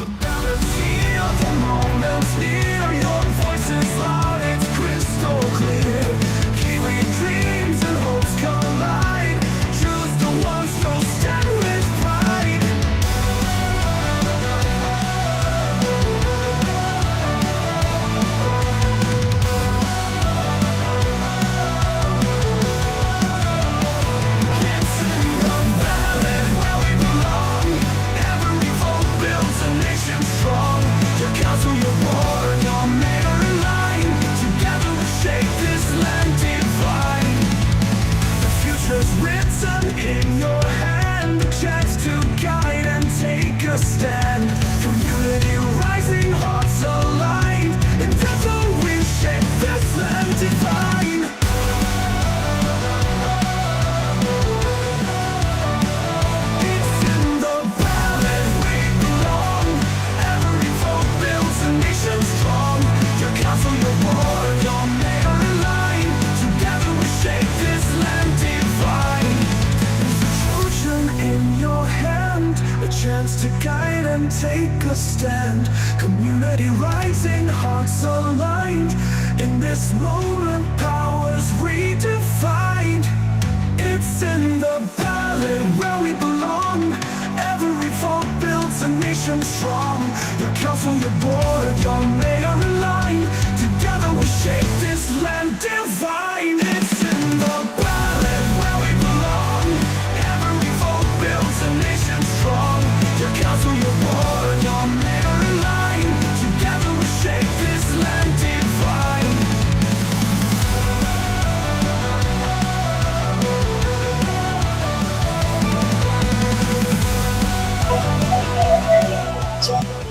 The ballot's here, the moment's near. Your voice is loud, it's crystal clear. Keeping dreams and hopes collide. Choose the ones who'll stand with pride. It's in the ballot where we belong. Every vote builds a nation strong. Your council, your board, your mayor in line. Together we shape this land divine. The future's written in your hand. A chance to guide and take a stand. Community rising, hearts aligned. Together we shape this land divine. It's in the ballot we belong. Every vote builds a nation strong. Your council, your board, your mayor in line. Together we shape this land divine. Fusion in your hand, a chance to guide and take a stand. Community rising, hearts aligned. In this moment, powers redefined. It's in the ballot where we belong. Every vote builds a nation strong. Your council, your board, your mayor in line. Together we shape this land divine. It's in the ballot where we belong. Every vote builds a nation strong. Your council, your board, your mayor in line. Together we shape this land divine.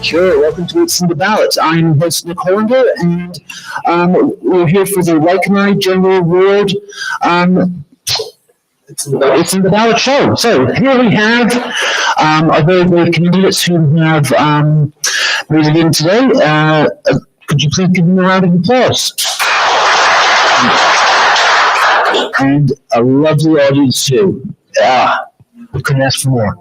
Sure, welcome to It's in the Ballot. I'm host Nick Hollander, and we're here for the Waikanae General Award. It's in the Ballot show. So here we have our very brave candidates who have made it in today. Could you please give them a round of applause? And a lovely audience too. We couldn't ask for more.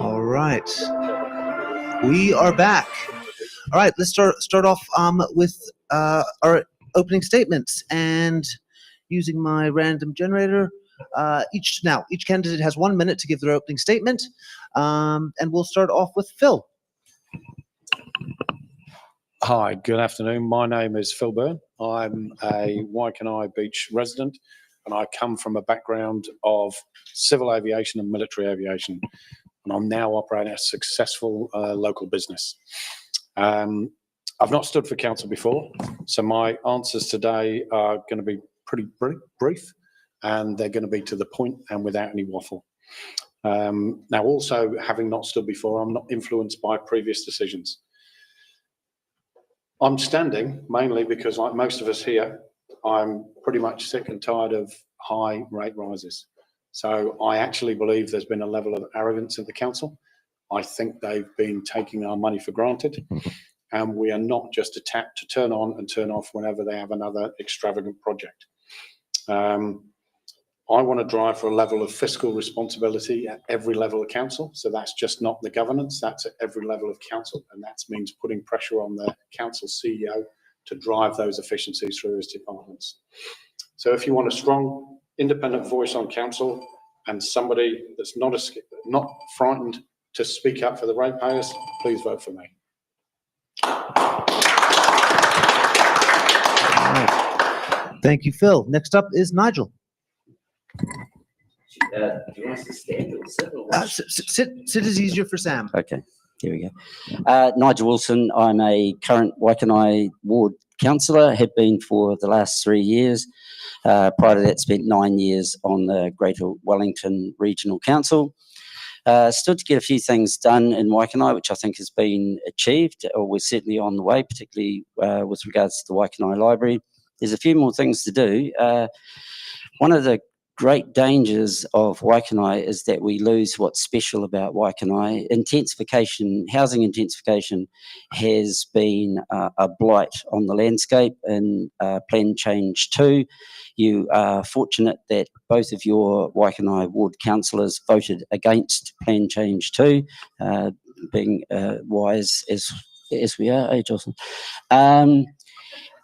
All right, we are back. All right, let's start off with our opening statements, and using my random generator. Each candidate has 1 minute to give their opening statement, and we'll start off with Phil. Hi, good afternoon. My name is Phil Byrne. I'm a Waikanae Beach resident, and I come from a background of civil aviation and military aviation, and I'm now operating a successful local business. I've not stood for council before, so my answers today are going to be pretty brief, and they're going to be to the point and without any waffle. Now, also, having not stood before, I'm not influenced by previous decisions. I'm standing mainly because, like most of us here, I'm pretty much sick and tired of high rate rises. So I actually believe there's been a level of arrogance at the council. I think they've been taking our money for granted, and we are not just a tap to turn on and turn off whenever they have another extravagant project. I want to drive for a level of fiscal responsibility at every level of council. So that's just not the governance, that's at every level of council. And that means putting pressure on the council CEO to drive those efficiencies through his departments. So if you want a strong, independent voice on council and somebody that's not frightened to speak up for the ratepayers, please vote for me. Thank you, Phil. Next up is Nigel. Do you want us to stand or sit? Or Sit is easier for Sam. Okay, here we go. Nigel Wilson, I'm a current Waikanae Ward councillor, have been for the last 3 years. Prior to that, spent 9 years on the Greater Wellington Regional Council. Stood to get a few things done in Waikanae, which I think has been achieved, or we're certainly on the way, particularly with regards to the Waikanae Library. There's a few more things to do. One of the great dangers of Waikanae is that we lose what's special about Waikanae. Intensification, housing intensification has been a blight on the landscape in Plan Change 2. You are fortunate that both of your Waikanae Ward councillors voted against Plan Change 2, being wise as we are, Jocelyn?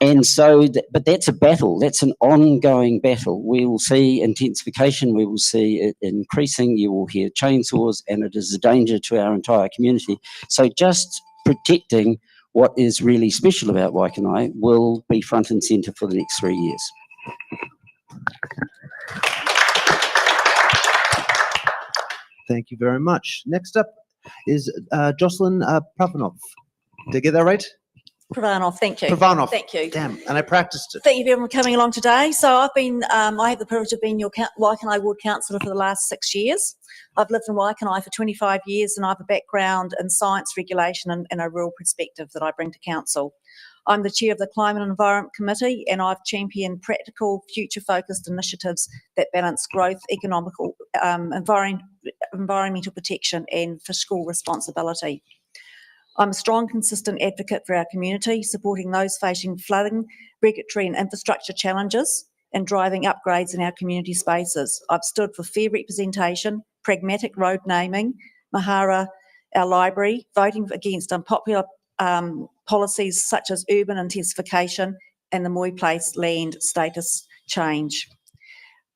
And so, but that's a battle, that's an ongoing battle. We will see intensification, we will see it increasing, you will hear chainsaws, and it is a danger to our entire community. So just protecting what is really special about Waikanae will be front and centre for the next 3 years. Thank you very much. Next up is Jocelyn Pravanov. Did I get that right? Pravanov, thank you. Pravanov. Thank you. Damn, and I practiced it. Thank you everyone for coming along today. So I've been, I have the privilege of being your Waikanae Ward Councillor for the last 6 years. I've lived in Waikanae for 25 years and I have a background in science regulation and a rural perspective that I bring to council. I'm the chair of the Climate and Environment Committee and I've championed practical, future-focused initiatives that balance growth, economical, environmental protection and fiscal responsibility. I'm a strong, consistent advocate for our community, supporting those facing flooding, regulatory and infrastructure challenges and driving upgrades in our community spaces. I've stood for fair representation, pragmatic road naming, Mahara, our library, voting against unpopular policies such as urban intensification and the Moy Place land status change.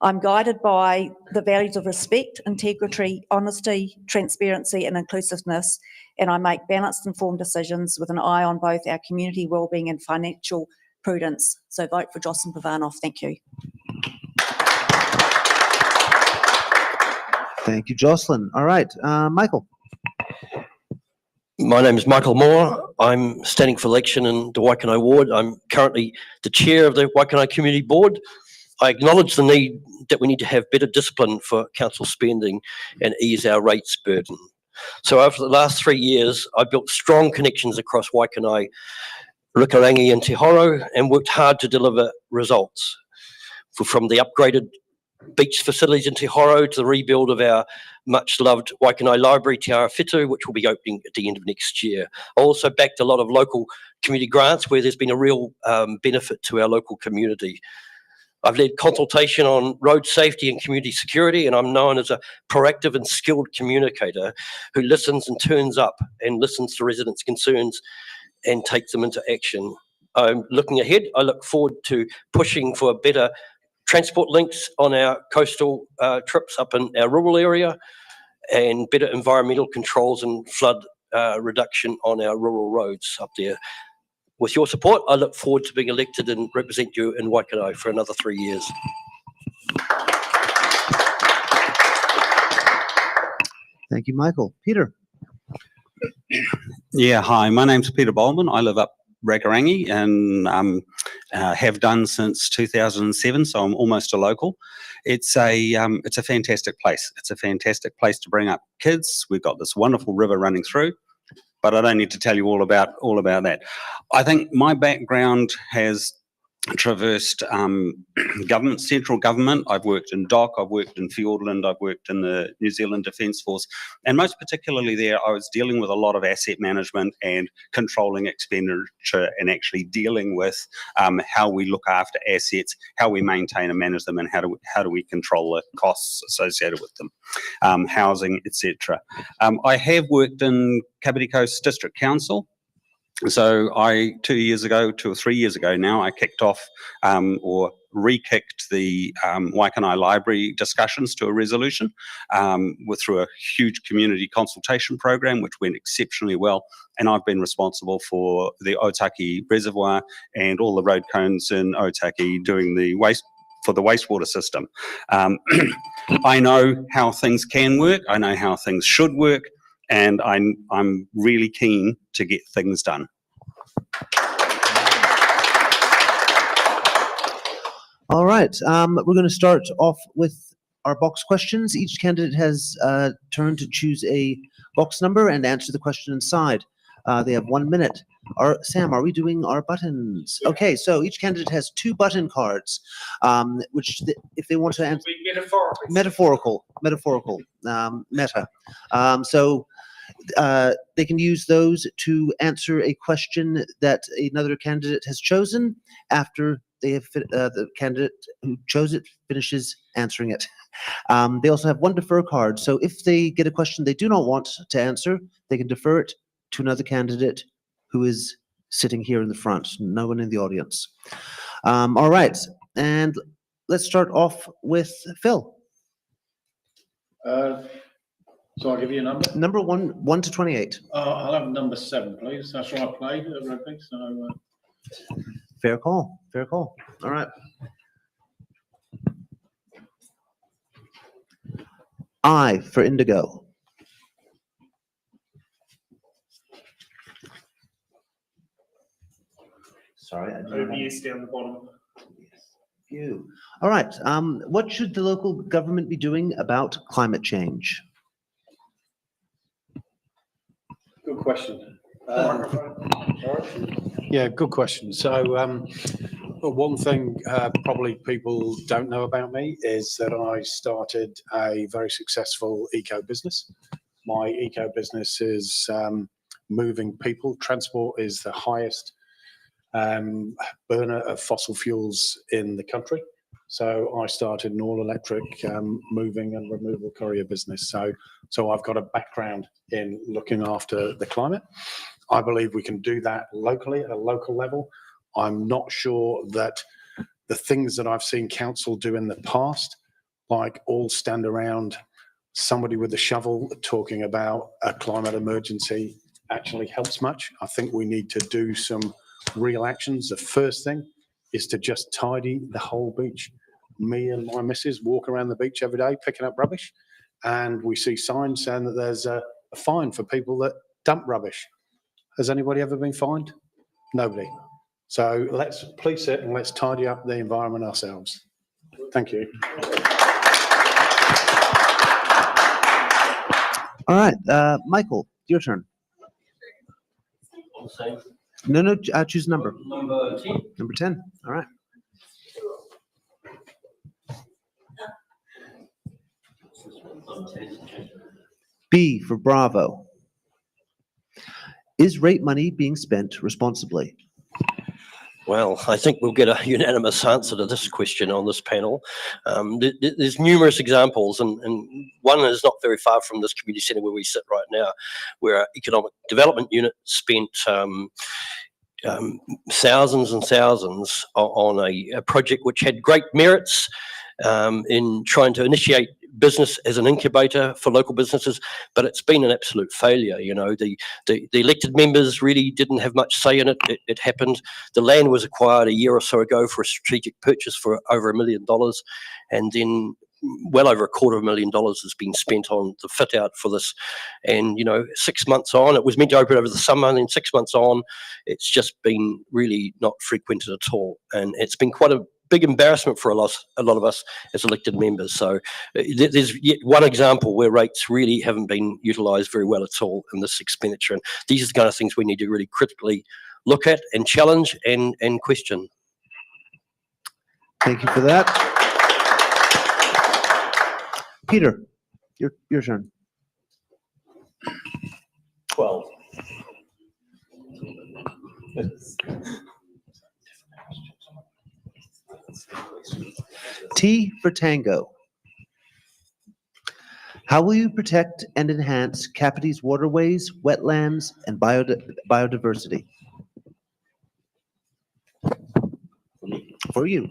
I'm guided by the values of respect, integrity, honesty, transparency and inclusiveness, and I make balanced, informed decisions with an eye on both our community wellbeing and financial prudence. So vote for Jocelyn Pravanov. Thank you. Thank you, Jocelyn. All right, Michael. My name is Michael Moore. I'm standing for election in the Waikanae Ward. I'm currently the chair of the Waikanae Community Board. I acknowledge the need that we need to have better discipline for council spending and ease our rates burden. So over the last 3 years, I've built strong connections across Waikanae, Rikarangi and Te Horo and worked hard to deliver results. From the upgraded beach facilities in Te Horo to the rebuild of our much loved Waikanae Library, Te Arawhitu, which will be opening at the end of next year. I also backed a lot of local community grants where there's been a real benefit to our local community. I've led consultation on road safety and community security, and I'm known as a proactive and skilled communicator who listens and turns up and listens to residents' concerns and takes them into action. I'm looking ahead. I look forward to pushing for better transport links on our coastal trips up in our rural area and better environmental controls and flood reduction on our rural roads up there. With your support, I look forward to being elected and represent you in Waikanae for another 3 years. Thank you, Michael. Peter. Yeah, hi, my name's Peter Bowman. I live up Rakarangi and have done since 2007, so I'm almost a local. It's a fantastic place. It's a fantastic place to bring up kids. We've got this wonderful river running through, but I don't need to tell you all about that. I think my background has traversed government, central government. I've worked in DOC, I've worked in Fiordland, I've worked in the New Zealand Defence Force, and most particularly there, I was dealing with a lot of asset management and controlling expenditure, and actually dealing with how we look after assets, how we maintain and manage them, and how do we control the costs associated with them, housing, etc. I have worked in Kapiti Coast District Council. So 2 or 3 years ago now, I kicked off or re-kicked the Waikanae Library discussions to a resolution through a huge community consultation program, which went exceptionally well. And I've been responsible for the Otaki Reservoir and all the road cones in Otaki doing the wastewater system. I know how things can work. I know how things should work. And I'm really keen to get things done. All right, we're going to start off with our box questions. Each candidate has a turn to choose a box number and answer the question inside. They have 1 minute. Sam, are we doing our buttons? Okay, so each candidate has 2 button cards, which if they want to answer... Metaphorical. Meta. So they can use those to answer a question that another candidate has chosen after they have the candidate who chose it finishes answering it. They also have 1 defer card. So if they get a question they do not want to answer, they can defer it to another candidate who is sitting here in the front, no one in the audience. All right, and let's start off with Phil. So I'll give you a number. Number 1 to 28. I'll have number 7, please. That's what I played at rugby. So Fair call. Fair call. All right. I for indigo. Sorry, I didn't OBS down the bottom. you. All right. What should the local government be doing about climate change? good question. Yeah, good question. So one thing probably people don't know about me is that I started a very successful eco business. My eco business is moving people. Transport is the highest burner of fossil fuels in the country. So I started an all-electric moving and removal courier business. So I've got a background in looking after the climate. I believe we can do that locally at a local level. I'm not sure that the things that I've seen council do in the past, like all stand around somebody with a shovel talking about a climate emergency, actually helps much. I think we need to do some real actions. The first thing is to just tidy the whole beach. Me and my missus walk around the beach every day picking up rubbish, and we see signs saying that there's a fine for people that dump rubbish. Has anybody ever been fined? Nobody. So let's police it and let's tidy up the environment ourselves. Thank you. All right, Michael, your turn. No, choose a number. Number 10. Number 10. All right. B for Bravo. Is rate money being spent responsibly? Well, I think we'll get a unanimous answer to this question on this panel. There's numerous examples, and one is not very far from this community centre where we sit right now, where our economic development unit spent thousands and thousands on a project which had great merits in trying to initiate business as an incubator for local businesses, but it's been an absolute failure. You know, the elected members really didn't have much say in it. It happened. The land was acquired a year or so ago for a strategic purchase for over $1 million, and then well over $250,000 has been spent on the fit out for this. And, you know, 6 months on, it was meant to open over the summer, and then 6 months on, it's just been really not frequented at all. And it's been quite a big embarrassment for a lot of us as elected members. So there's yet one example where rates really haven't been utilised very well at all in this expenditure. And these are the kind of things we need to really critically look at and challenge and question. Thank you for that. Peter, your turn. 12. T for Tango. How will you protect and enhance Kapiti's waterways, wetlands, and biodiversity? For you.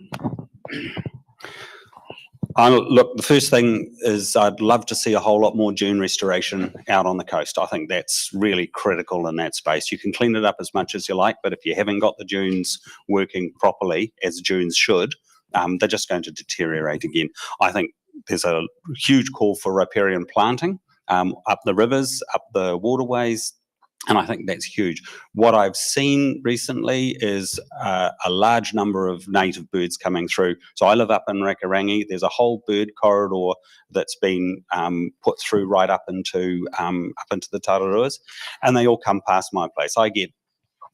Look, the first thing is I'd love to see a whole lot more dune restoration out on the coast. I think that's really critical in that space. You can clean it up as much as you like, but if you haven't got the dunes working properly, as dunes should, they're just going to deteriorate again. I think there's a huge call for riparian planting up the rivers, up the waterways, and I think that's huge. What I've seen recently is a large number of native birds coming through. So I live up in Rakarangi. There's a whole bird corridor that's been put through right up into the Tararuas, and they all come past my place. I get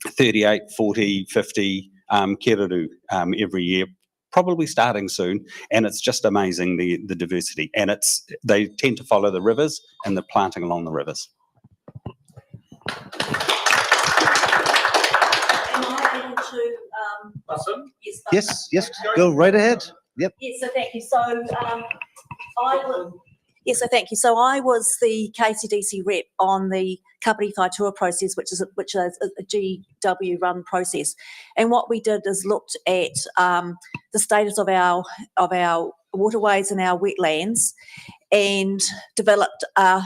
38, 40, 50 keraru every year, probably starting soon, and it's just amazing the diversity. And they tend to follow the rivers, and they're planting along the rivers. Am I able to, Yes, go right ahead. Yep. Yes, so thank you. So I was the KCDC rep on the Kapiti Whaitua process, which is a GW run process. And what we did is looked at the status of our waterways and our wetlands, and developed I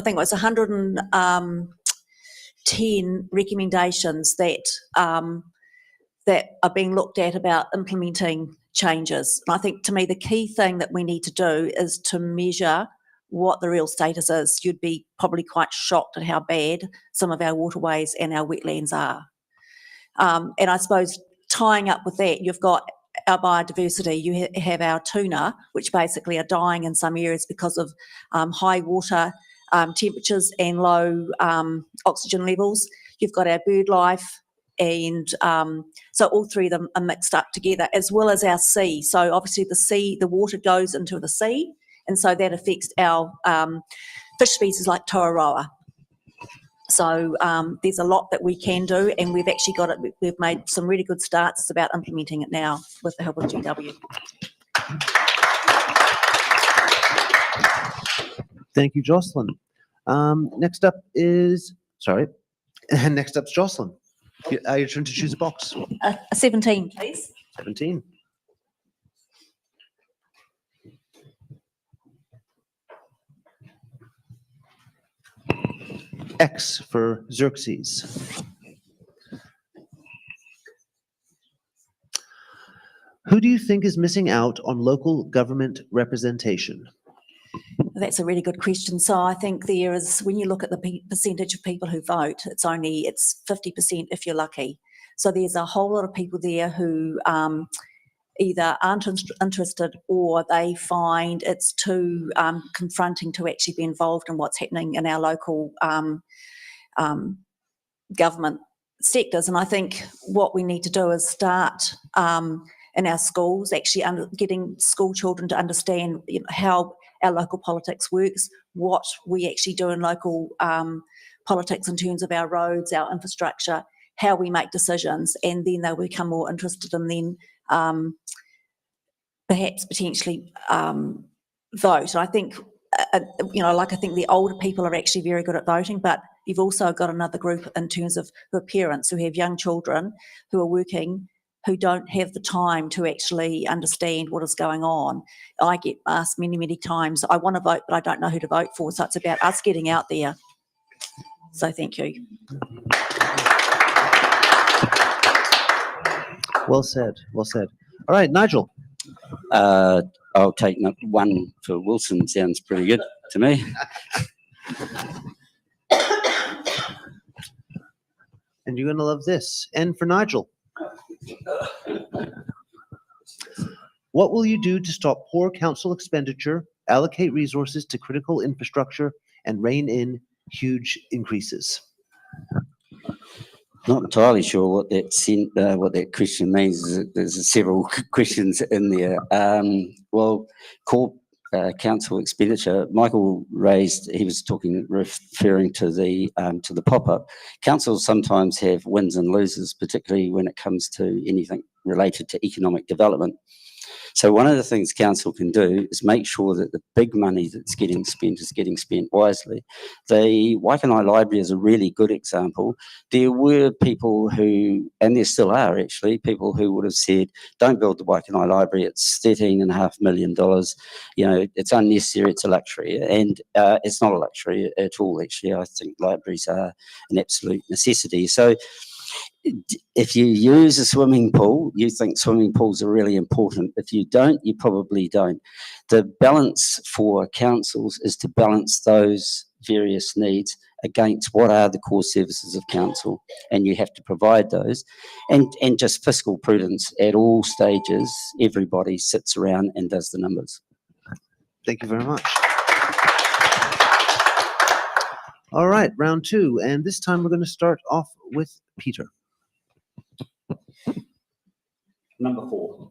think it was 110 recommendations that are being looked at about implementing changes. And I think, to me, the key thing that we need to do is to measure what the real status is. You'd be probably quite shocked at how bad some of our waterways and our wetlands are. And I suppose tying up with that, you've got our biodiversity. You have our tuna, which basically are dying in some areas because of high water temperatures and low oxygen levels. You've got our bird life, and so all three of them are mixed up together, as well as our sea. So obviously the water goes into the sea, and so that affects our fish species like toaroa. So there's a lot that we can do, and we've actually got it. We've made some really good starts. It's about implementing it now with the help of GW. Thank you, Jocelyn. Next up's Jocelyn. Your turn to choose a box. 17, please. 17. X for Xerxes. Who do you think is missing out on local government representation? That's a really good question. So I think there is, when you look at the percentage of people who vote, it's 50% if you're lucky. So there's a whole lot of people there who either aren't interested, or they find it's too confronting to actually be involved in what's happening in our local government sectors. And I think what we need to do is start in our schools, actually getting school children to understand how our local politics works, what we actually do in local politics in terms of our roads, our infrastructure, how we make decisions, and then they'll become more interested, and then perhaps potentially vote. I think, I think the older people are actually very good at voting, but you've also got another group in terms of who are parents who have young children who are working, who don't have the time to actually understand what is going on. I get asked many, many times, I want to vote, but I don't know who to vote for. So it's about us getting out there. So thank you. Well said, well said. All right, Nigel. I'll take one for Wilson. Sounds pretty good to me. And you're going to love this. N for Nigel. What will you do to stop poor council expenditure, allocate resources to critical infrastructure, and rein in huge increases? Not entirely sure what what that question means. There's several questions in there. Well, core council expenditure. Michael raised. He was referring to the pop-up. Councils sometimes have wins and losers, particularly when it comes to anything related to economic development. So one of the things council can do is make sure that the big money that's getting spent is getting spent wisely. The Waikanae Library is a really good example. There were people who, and there still are actually, people who would have said, don't build the Waikanae Library, it's $13.5 million, you know, it's unnecessary, it's a luxury. And it's not a luxury at all, actually. I think libraries are an absolute necessity. So if you use a swimming pool, you think swimming pools are really important. If you don't, you probably don't. The balance for councils is to balance those various needs against what are the core services of council, and you have to provide those. And just fiscal prudence at all stages, everybody sits around and does the numbers. Thank you very much. All right, round two, and this time we're going to start off with Peter. Number 4.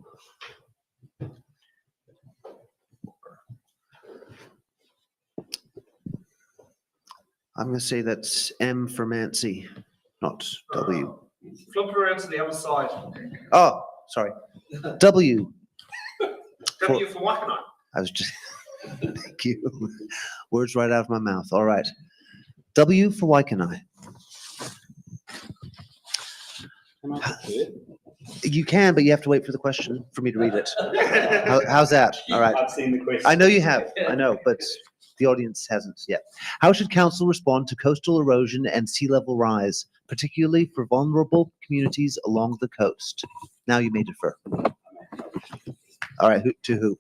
I'm going to say that's M for Mancy, not W. Flip it around to the other side. Oh, sorry. W. W for Waikanae. I was just, thank you. Words right out of my mouth. All right. W for Waikanae. You can, but you have to wait for the question for me to read it. How's that? All right. I've seen the question. I know you have. I know, but the audience hasn't yet. How should council respond to coastal erosion and sea level rise, particularly for vulnerable communities along the coast? Now you may defer. All right. To who?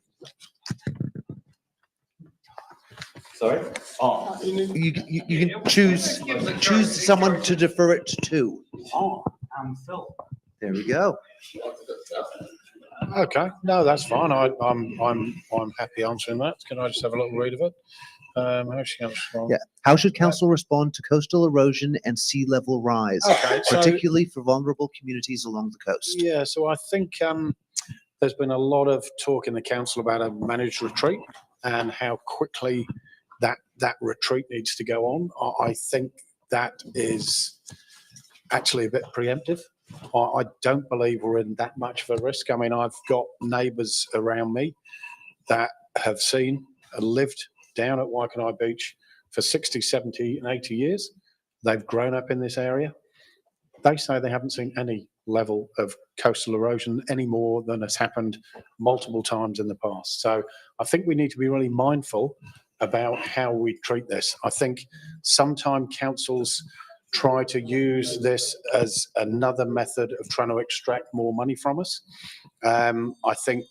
Sorry? Oh. You can choose someone to defer it to. Oh, Phil. There we go. Okay, no, that's fine. I'm happy answering that. Can I just have a little read of it? Yeah. How should council respond to coastal erosion and sea level rise, Okay, so particularly for vulnerable communities along the coast? yeah, so I think there's been a lot of talk in the council about a managed retreat and how quickly that retreat needs to go on. I think that is actually a bit preemptive. I don't believe we're in that much of a risk. I mean, I've got neighbours around me that have seen and lived down at Waikanae Beach for 60, 70 and 80 years. They've grown up in this area. They say they haven't seen any level of coastal erosion any more than has happened multiple times in the past. So I think we need to be really mindful about how we treat this. I think sometimes councils try to use this as another method of trying to extract more money from us. I think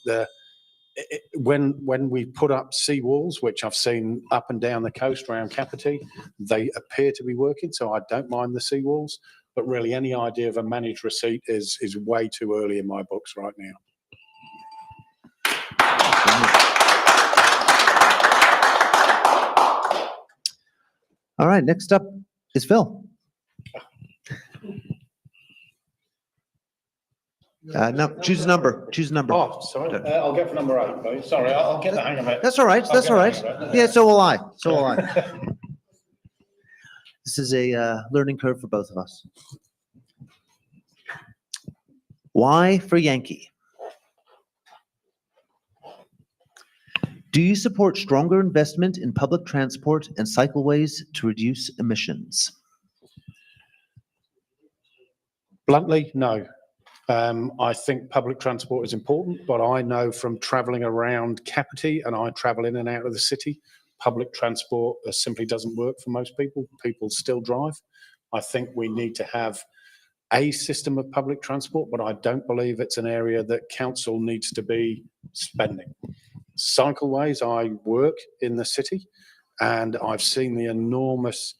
when we put up seawalls, which I've seen up and down the coast around Kapiti, they appear to be working, so I don't mind the seawalls. But really, any idea of a managed receipt is way too early in my books right now. All right, next up is Phil. No, choose a number. Choose a number. Oh, sorry. I'll get for number 8, please. Sorry, I'll get the hang of it. That's all right. That's all right. Yeah, so will I. So will I. This is a learning curve for both of us. Y for Yankee. Do you support stronger investment in public transport and cycleways to reduce emissions? Bluntly, no. I think public transport is important, but I know from travelling around Kapiti, and I travel in and out of the city, public transport simply doesn't work for most people. People still drive. I think we need to have a system of public transport, but I don't believe it's an area that council needs to be spending. Cycleways, I work in the city, and I've seen the enormous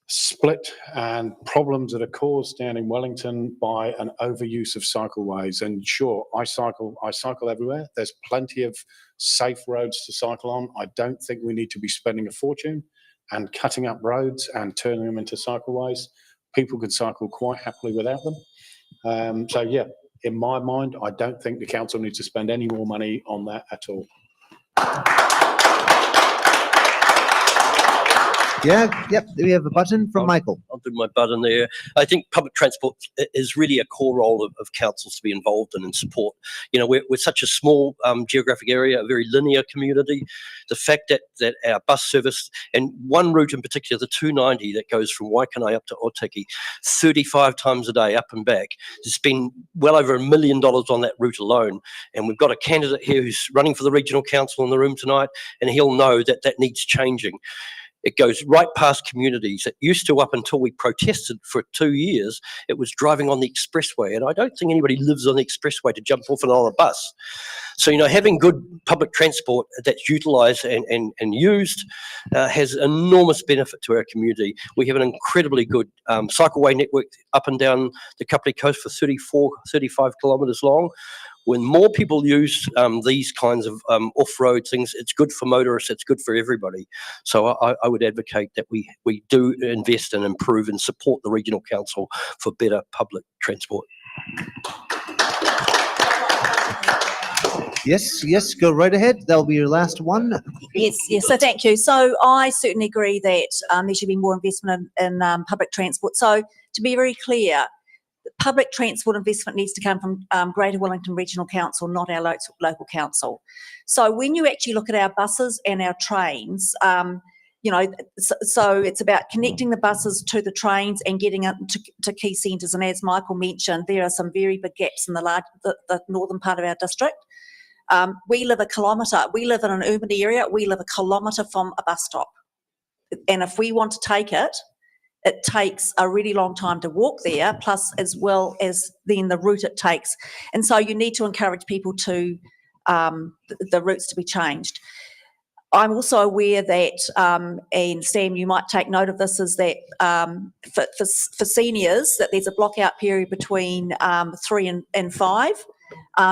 split and problems that are caused down in Wellington by an overuse of cycleways. And sure, I cycle everywhere. There's plenty of safe roads to cycle on. I don't think we need to be spending a fortune and cutting up roads and turning them into cycleways. people could cycle quite happily without them. So yeah, in my mind, I don't think the council needs to spend any more money on that at all. Yeah, yep, we have a button from Michael. I'll do my button there. I think public transport is really a core role of councils to be involved in and support. You know, we're such a small geographic area, a very linear community. The fact that our bus service, and one route in particular, the 290 that goes from Waikanae up to Otaki, 35 times a day up and back, there's been well over $1 million on that route alone. And we've got a candidate here who's running for the regional council in the room tonight, and he'll know that that needs changing. It goes right past communities. It used to, up until we protested for 2 years, it was driving on the expressway. And I don't think anybody lives on the expressway to jump off and on a bus. So, you know, having good public transport that's utilised and used has enormous benefit to our community. We have an incredibly good cycleway network up and down the Kapiti coast for 35 kilometres long. When more people use these kinds of off-road things, it's good for motorists, it's good for everybody. So I would advocate that we do invest and improve and support the regional council for better public transport. Yes, go right ahead. That'll be your last one. Yes, so thank you. So I certainly agree that there should be more investment in public transport. So to be very clear, public transport investment needs to come from Greater Wellington Regional Council, not our local council. So when you actually look at our buses and our trains, you know, so it's about connecting the buses to the trains and getting it to key centres. And as Michael mentioned, there are some very big gaps in the northern part of our district. We live in an urban area, we live a kilometre from a bus stop. And if we want to take it, it takes a really long time to walk there, plus as well as then the route it takes. And so you need to encourage people to, the routes to be changed. I'm also aware that, and Sam, you might take note of this, is that for seniors, that there's a block-out period between 3 and 5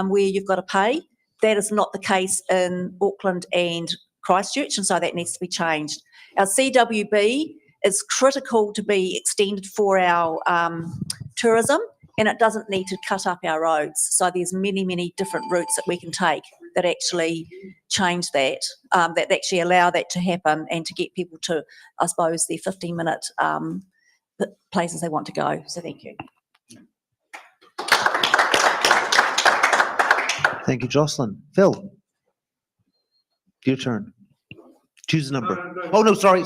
where you've got to pay. That is not the case in Auckland and Christchurch, and so that needs to be changed. Our CWB is critical to be extended for our tourism, and it doesn't need to cut up our roads. So there's many different routes that we can take that actually change that, that actually allow that to happen and to get people to, I suppose, their 15-minute places they want to go. So thank you. Thank you, Jocelyn. Phil, your turn. Choose a number. Oh, no, sorry.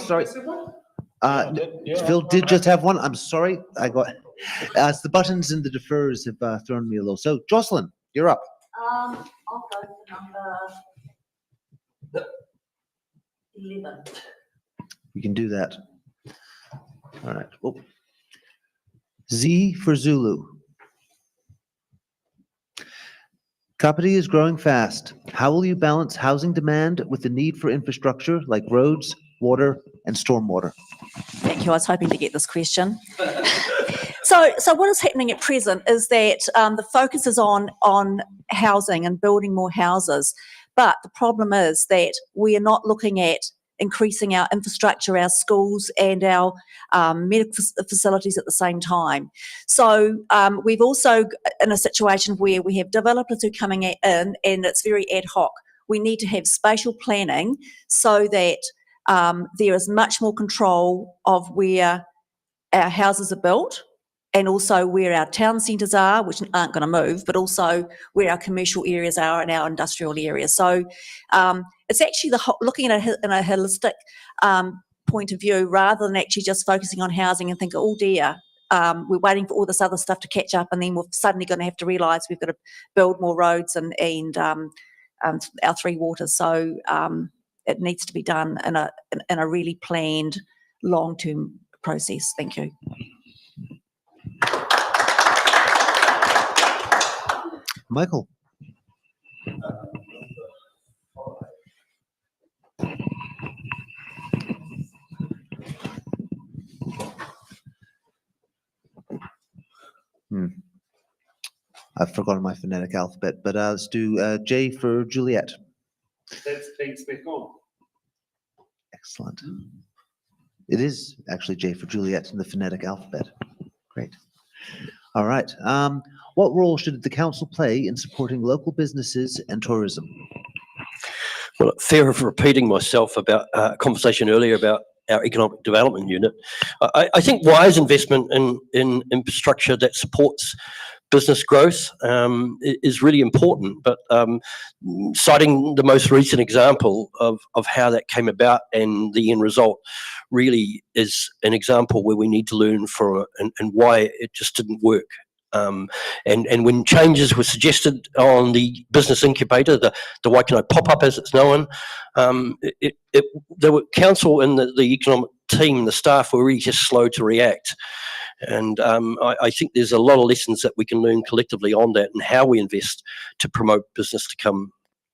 Phil did just have one. I'm sorry. I got it's the buttons and the defers have thrown me a little. So, Jocelyn, you're up. I'll go for number 11. We can do that. All right. Oh. Z for Zulu. Kapiti is growing fast. How will you balance housing demand with the need for infrastructure like roads, water, and stormwater? Thank you. I was hoping to get this question. So what is happening at present is that the focus is on housing and building more houses. But the problem is that we are not looking at increasing our infrastructure, our schools and our medical facilities at the same time. So we've also in a situation where we have developers who are coming in and it's very ad hoc. We need to have spatial planning so that there is much more control of where our houses are built and also where our town centres are, which aren't going to move, but also where our commercial areas are and our industrial areas. So it's actually looking at it in a holistic point of view rather than actually just focusing on housing and think, oh dear, we're waiting for all this other stuff to catch up and then we're suddenly going to have to realise we've got to build more roads and our three waters. So it needs to be done in a really planned long-term process. Thank you. Michael. I've forgotten my phonetic alphabet, but let's do J for Juliet. That's being spec on. Excellent. It is actually J for Juliet in the phonetic alphabet. Great. All right. What role should the council play in supporting local businesses and tourism? Well, fear of repeating myself about a conversation earlier about our economic development unit. I think wise investment in infrastructure that supports business growth is really important. But citing the most recent example of how that came about and the end result really is an example where we need to learn from it and why it just didn't work. And when changes were suggested on the business incubator, the Waikanae pop-up as it's known, the council and the economic team, the staff were really just slow to react. And I think there's a lot of lessons that we can learn collectively on that and how we invest to promote business to come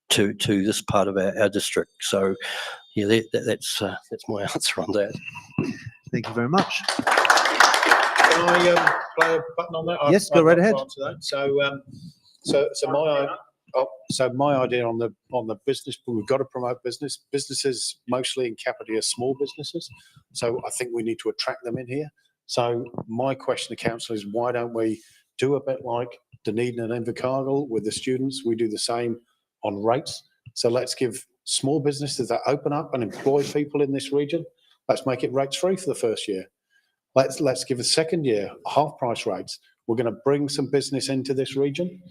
to this part of our district. So, yeah, that's my answer on that. Thank you very much. Can I play a button on that? Yes, go right ahead. So my idea on the business, we've got to promote business. Businesses mostly in Kapiti are small businesses, so I think we need to attract them in here. So my question to council is, why don't we do a bit like Dunedin and Invercargill with the students? We do the same on rates. So let's give small businesses that open up and employ people in this region. Let's make it rates free for the first year. Let's give a second year half price rates. We're going to bring some business into this region.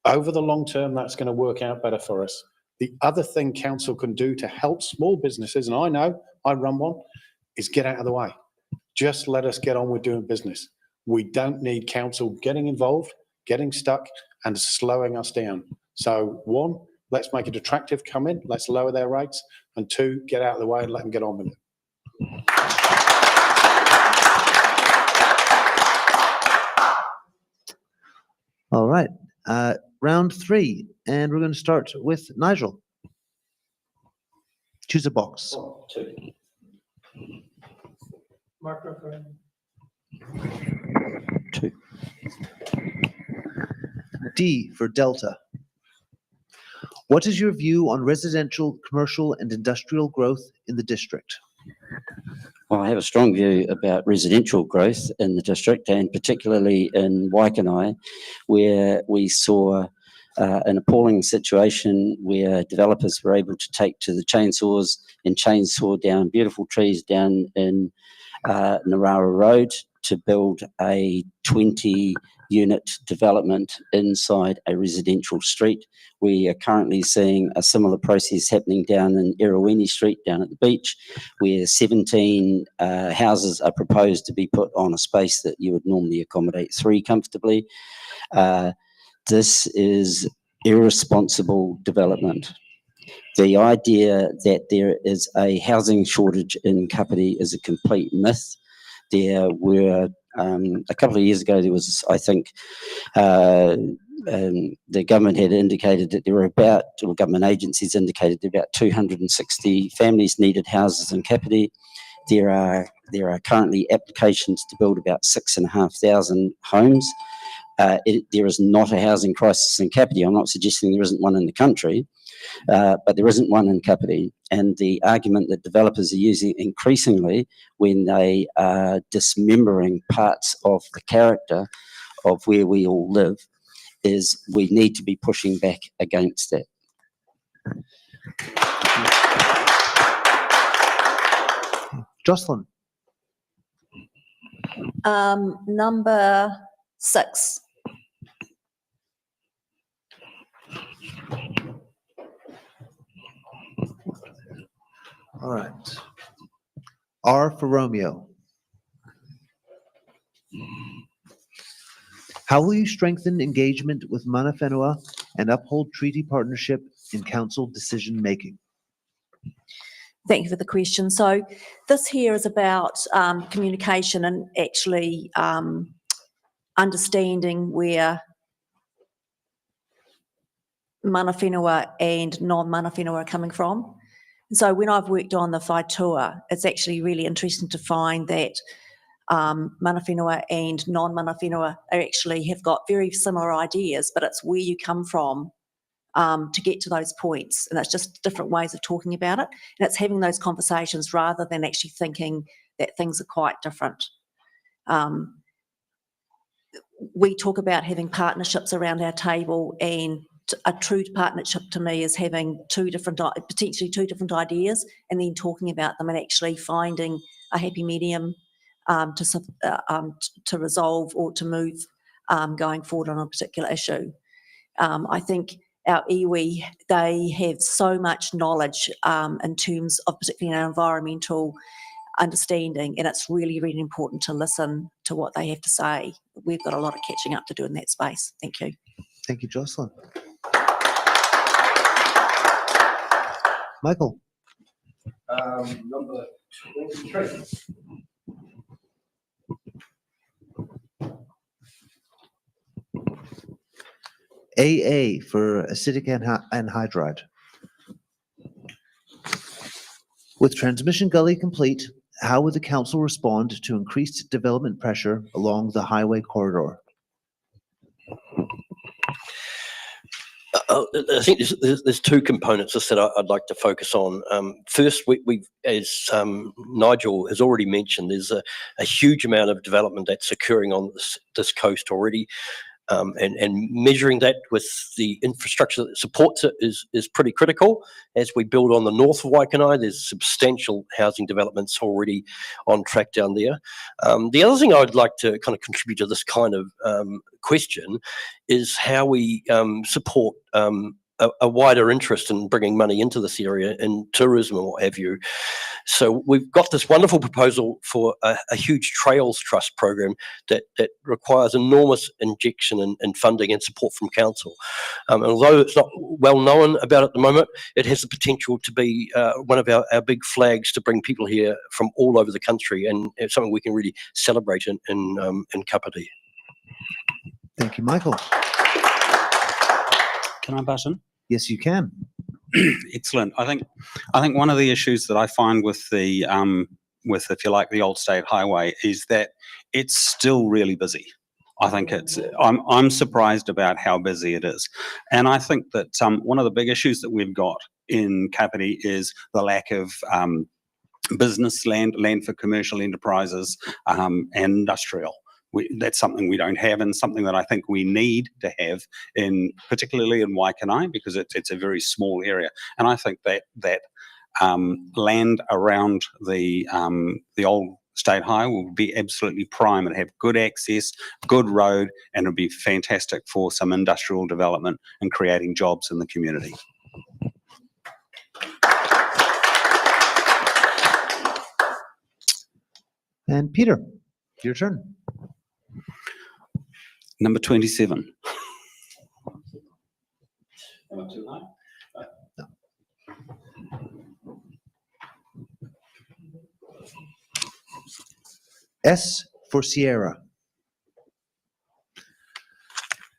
Over the long term, that's going to work out better for us. The other thing council can do to help small businesses, and I know I run one, is get out of the way. Just let us get on with doing business. We don't need council getting involved, getting stuck and slowing us down. So one, let's make it attractive, come in, let's lower their rates, and two, get out of the way and let them get on with it. All right. Round 3, and we're going to start with Nigel. Choose a box. Microphone. 2. D for Delta. What is your view on residential, commercial, and industrial growth in the district? Well, I have a strong view about residential growth in the district, and particularly in Waikanae, where we saw an appalling situation where developers were able to take to the chainsaws and chainsaw down beautiful trees down in Narara Road to build a 20-unit development inside a residential street. We are currently seeing a similar process happening down in Irowini Street, down at the beach, where 17 houses are proposed to be put on a space that you would normally accommodate 3 comfortably. This is irresponsible development. The idea that there is a housing shortage in Kapiti is a complete myth. There were, a couple of years ago, there was, I think, the government had indicated that there were about, or government agencies indicated that about 260 families needed houses in Kapiti. There are currently applications to build about 6,500 homes. There is not a housing crisis in Kapiti. I'm not suggesting there isn't one in the country, but there isn't one in Kapiti. And the argument that developers are using increasingly when they are dismembering parts of the character of where we all live is we need to be pushing back against that. Jocelyn. Number 6. All right. R for Romeo. How will you strengthen engagement with Mana Whenua and uphold treaty partnership in council decision-making? Thank you for the question. So this here is about communication and actually understanding where mana whenua and non-mana whenua are coming from. So when I've worked on the whaitua, it's actually really interesting to find that mana whenua and non-mana whenua are actually have got very similar ideas, but it's where you come from to get to those points. And it's just different ways of talking about it. And it's having those conversations rather than actually thinking that things are quite different. we talk about having partnerships around our table, and a true partnership to me is having potentially two different ideas and then talking about them and actually finding a happy medium to resolve or to move going forward on a particular issue. I think our iwi, they have so much knowledge in terms of particularly our environmental understanding, and it's really, really important to listen to what they have to say. We've got a lot of catching up to do in that space. Thank you. Thank you, Jocelyn. Michael. Number 23. AA for acidic anhydride. With transmission gully complete, how would the council respond to increased development pressure along the highway corridor? I think there's two components that I'd like to focus on. First, we've, as Nigel has already mentioned, there's a huge amount of development that's occurring on this coast already. And measuring that with the infrastructure that supports it is pretty critical. As we build on the north of Waikanae, there's substantial housing developments already on track down there. The other thing I'd like to kind of contribute to this kind of question is how we support a wider interest in bringing money into this area in tourism and what have you. So we've got this wonderful proposal for a huge Trails Trust program that requires enormous injection and funding and support from council. And although it's not well known about at the moment, it has the potential to be one of our big flags to bring people here from all over the country, and it's something we can really celebrate in Kapiti. Thank you, Michael. Can I butt in? Yes, you can. Excellent. I think one of the issues that I find with the if you like the Old State Highway is that it's still really busy. I think I'm surprised about how busy it is, and I think that one of the big issues that we've got in Kapiti is the lack of business land for commercial enterprises and industrial. That's something we don't have, and something that I think we need to have, particularly in Waikanae, because it's a very small area. And I think that land around the old State Highway will be absolutely prime and have good access, good road, and it'll be fantastic for some industrial development and creating jobs in the community. And Peter, your turn. Number 27. Am I too high? No. S for Sierra.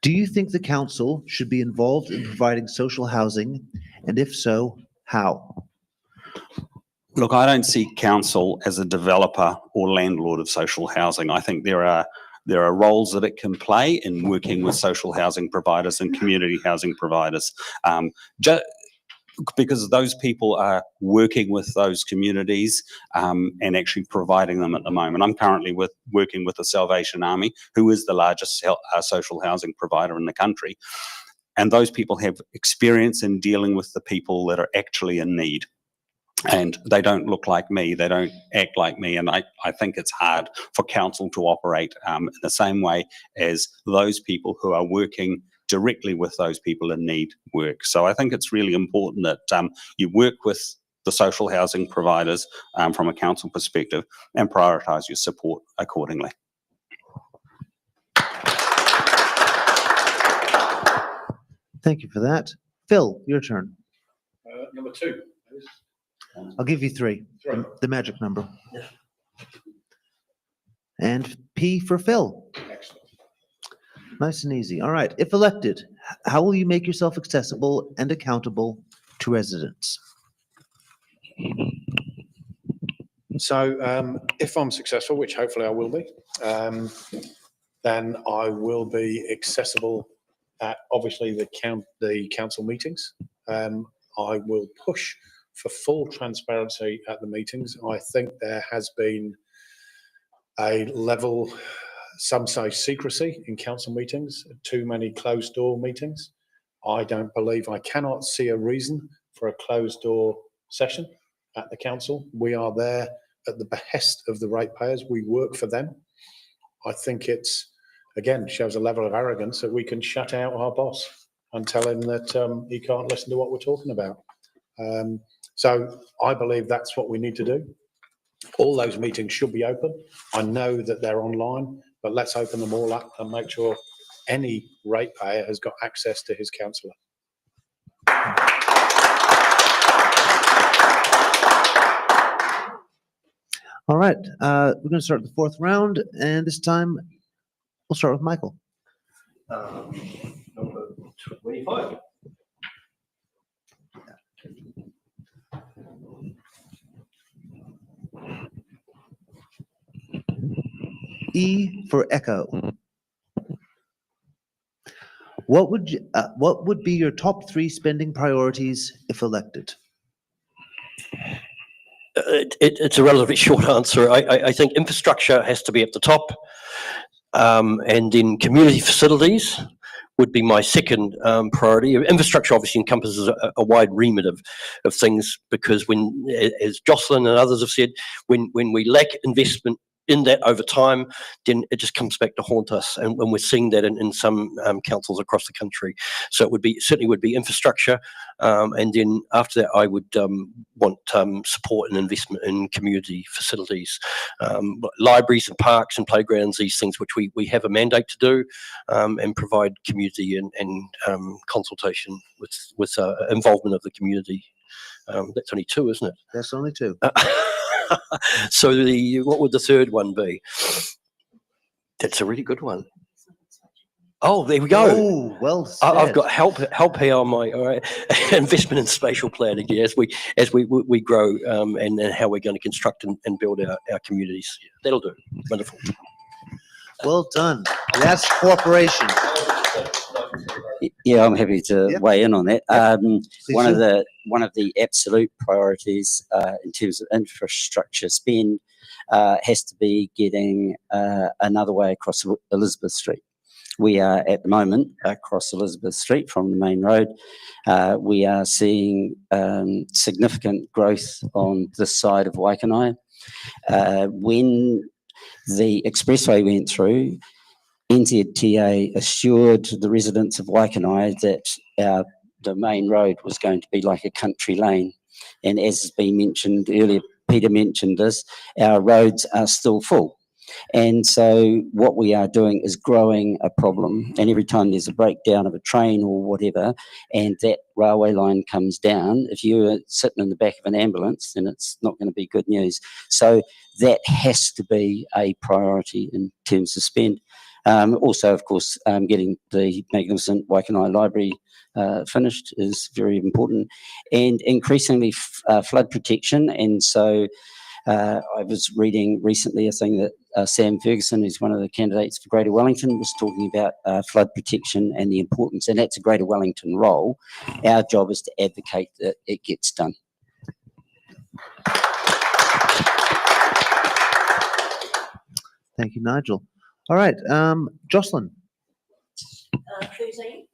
Do you think the council should be involved in providing social housing, and if so, how? Look, I don't see council as a developer or landlord of social housing. I think there are roles that it can play in working with social housing providers and community housing providers. Because those people are working with those communities and actually providing them at the moment. I'm currently working with the Salvation Army, who is the largest social housing provider in the country. And those people have experience in dealing with the people that are actually in need. And they don't look like me, they don't act like me, and I think it's hard for council to operate in the same way as those people who are working directly with those people in need work. So I think it's really important that you work with the social housing providers from a council perspective and prioritise your support accordingly. Thank you for that. Phil, your turn. Number 2. I'll give you 3. The magic number. Yeah. And P for Phil. Excellent. Nice and easy. All right. If elected, how will you make yourself accessible and accountable to residents? So if I'm successful, which hopefully I will be, then I will be accessible at obviously the council meetings. I will push for full transparency at the meetings. I think there has been a level some say secrecy in council meetings, too many closed door meetings. I cannot see a reason for a closed door session at the council. We are there at the behest of the ratepayers. We work for them. I think it's, again, shows a level of arrogance that we can shut out our boss and tell him that he can't listen to what we're talking about. So I believe that's what we need to do. All those meetings should be open. I know that they're online, but let's open them all up and make sure any ratepayer has got access to his councillor. All right, we're going to start the fourth round, and this time we'll start with Michael. Number 25. E for Echo. What would be your top 3 spending priorities if elected? It's a relatively short answer. I think infrastructure has to be at the top, and then community facilities would be my second priority. Infrastructure obviously encompasses a wide remit of things, because when, as Jocelyn and others have said, when we lack investment in that over time, then it just comes back to haunt us, and we're seeing that in some councils across the country. So it would be, certainly would be infrastructure, and then after that I would want support and investment in community facilities, libraries and parks and playgrounds, these things which we have a mandate to do, and provide community and consultation with involvement of the community. That's only 2, isn't it? That's only 2. So what would the third one be? That's a really good one. Oh, there we go. Oh, well said. I've got help here on my, all right, investment in spatial planning, yeah, as we grow, and how we're going to construct and build our communities. Yeah, that'll do. Wonderful. Well done. Yes, cooperation. Yeah, I'm happy to Yep. weigh in on that. One do. of the absolute priorities in terms of infrastructure spend has to be getting another way across Elizabeth Street. We are at the moment across Elizabeth Street from the main road. We are seeing significant growth on this side of Waikanae. When the expressway went through, NZTA assured the residents of Waikanae that the main road was going to be like a country lane. And as has been mentioned earlier, Peter mentioned this, our roads are still full. And so what we are doing is growing a problem. And every time there's a breakdown of a train or whatever, and that railway line comes down, if you're sitting in the back of an ambulance, then it's not going to be good news. So that has to be a priority in terms of spend. Also, of course, getting the magnificent Waikanae Library finished is very important, and increasingly flood protection. And so I was reading recently a thing that Sam Ferguson, who's one of the candidates for Greater Wellington, was talking about flood protection and the importance, and that's a Greater Wellington role. Our job is to advocate that it gets done. Thank you, Nigel. All right, Jocelyn. 13.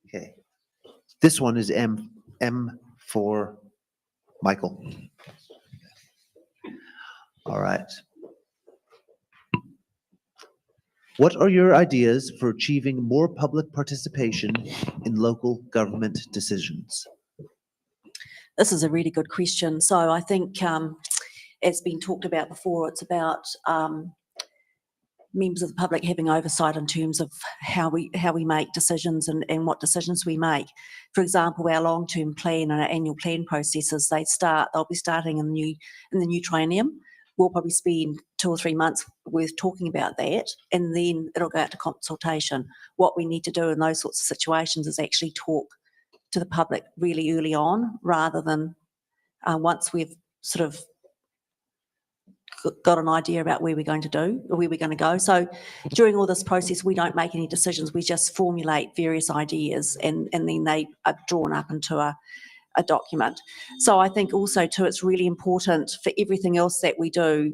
Okay. This one is M for Michael. All right. What are your ideas for achieving more public participation in local government decisions? This is a really good question. So I think it's been talked about before. It's about members of the public having oversight in terms of how we make decisions and what decisions we make. For example, our long-term plan and our annual plan processes, they'll be starting in the new triennium. We'll probably spend 2 or 3 months worth talking about that, and then it'll go out to consultation. What we need to do in those sorts of situations is actually talk to the public really early on, rather than once we've sort of got an idea about where we're going to do or where we're going to go. So during all this process, we don't make any decisions. We just formulate various ideas and then they are drawn up into a document. So I think also too, it's really important for everything else that we do,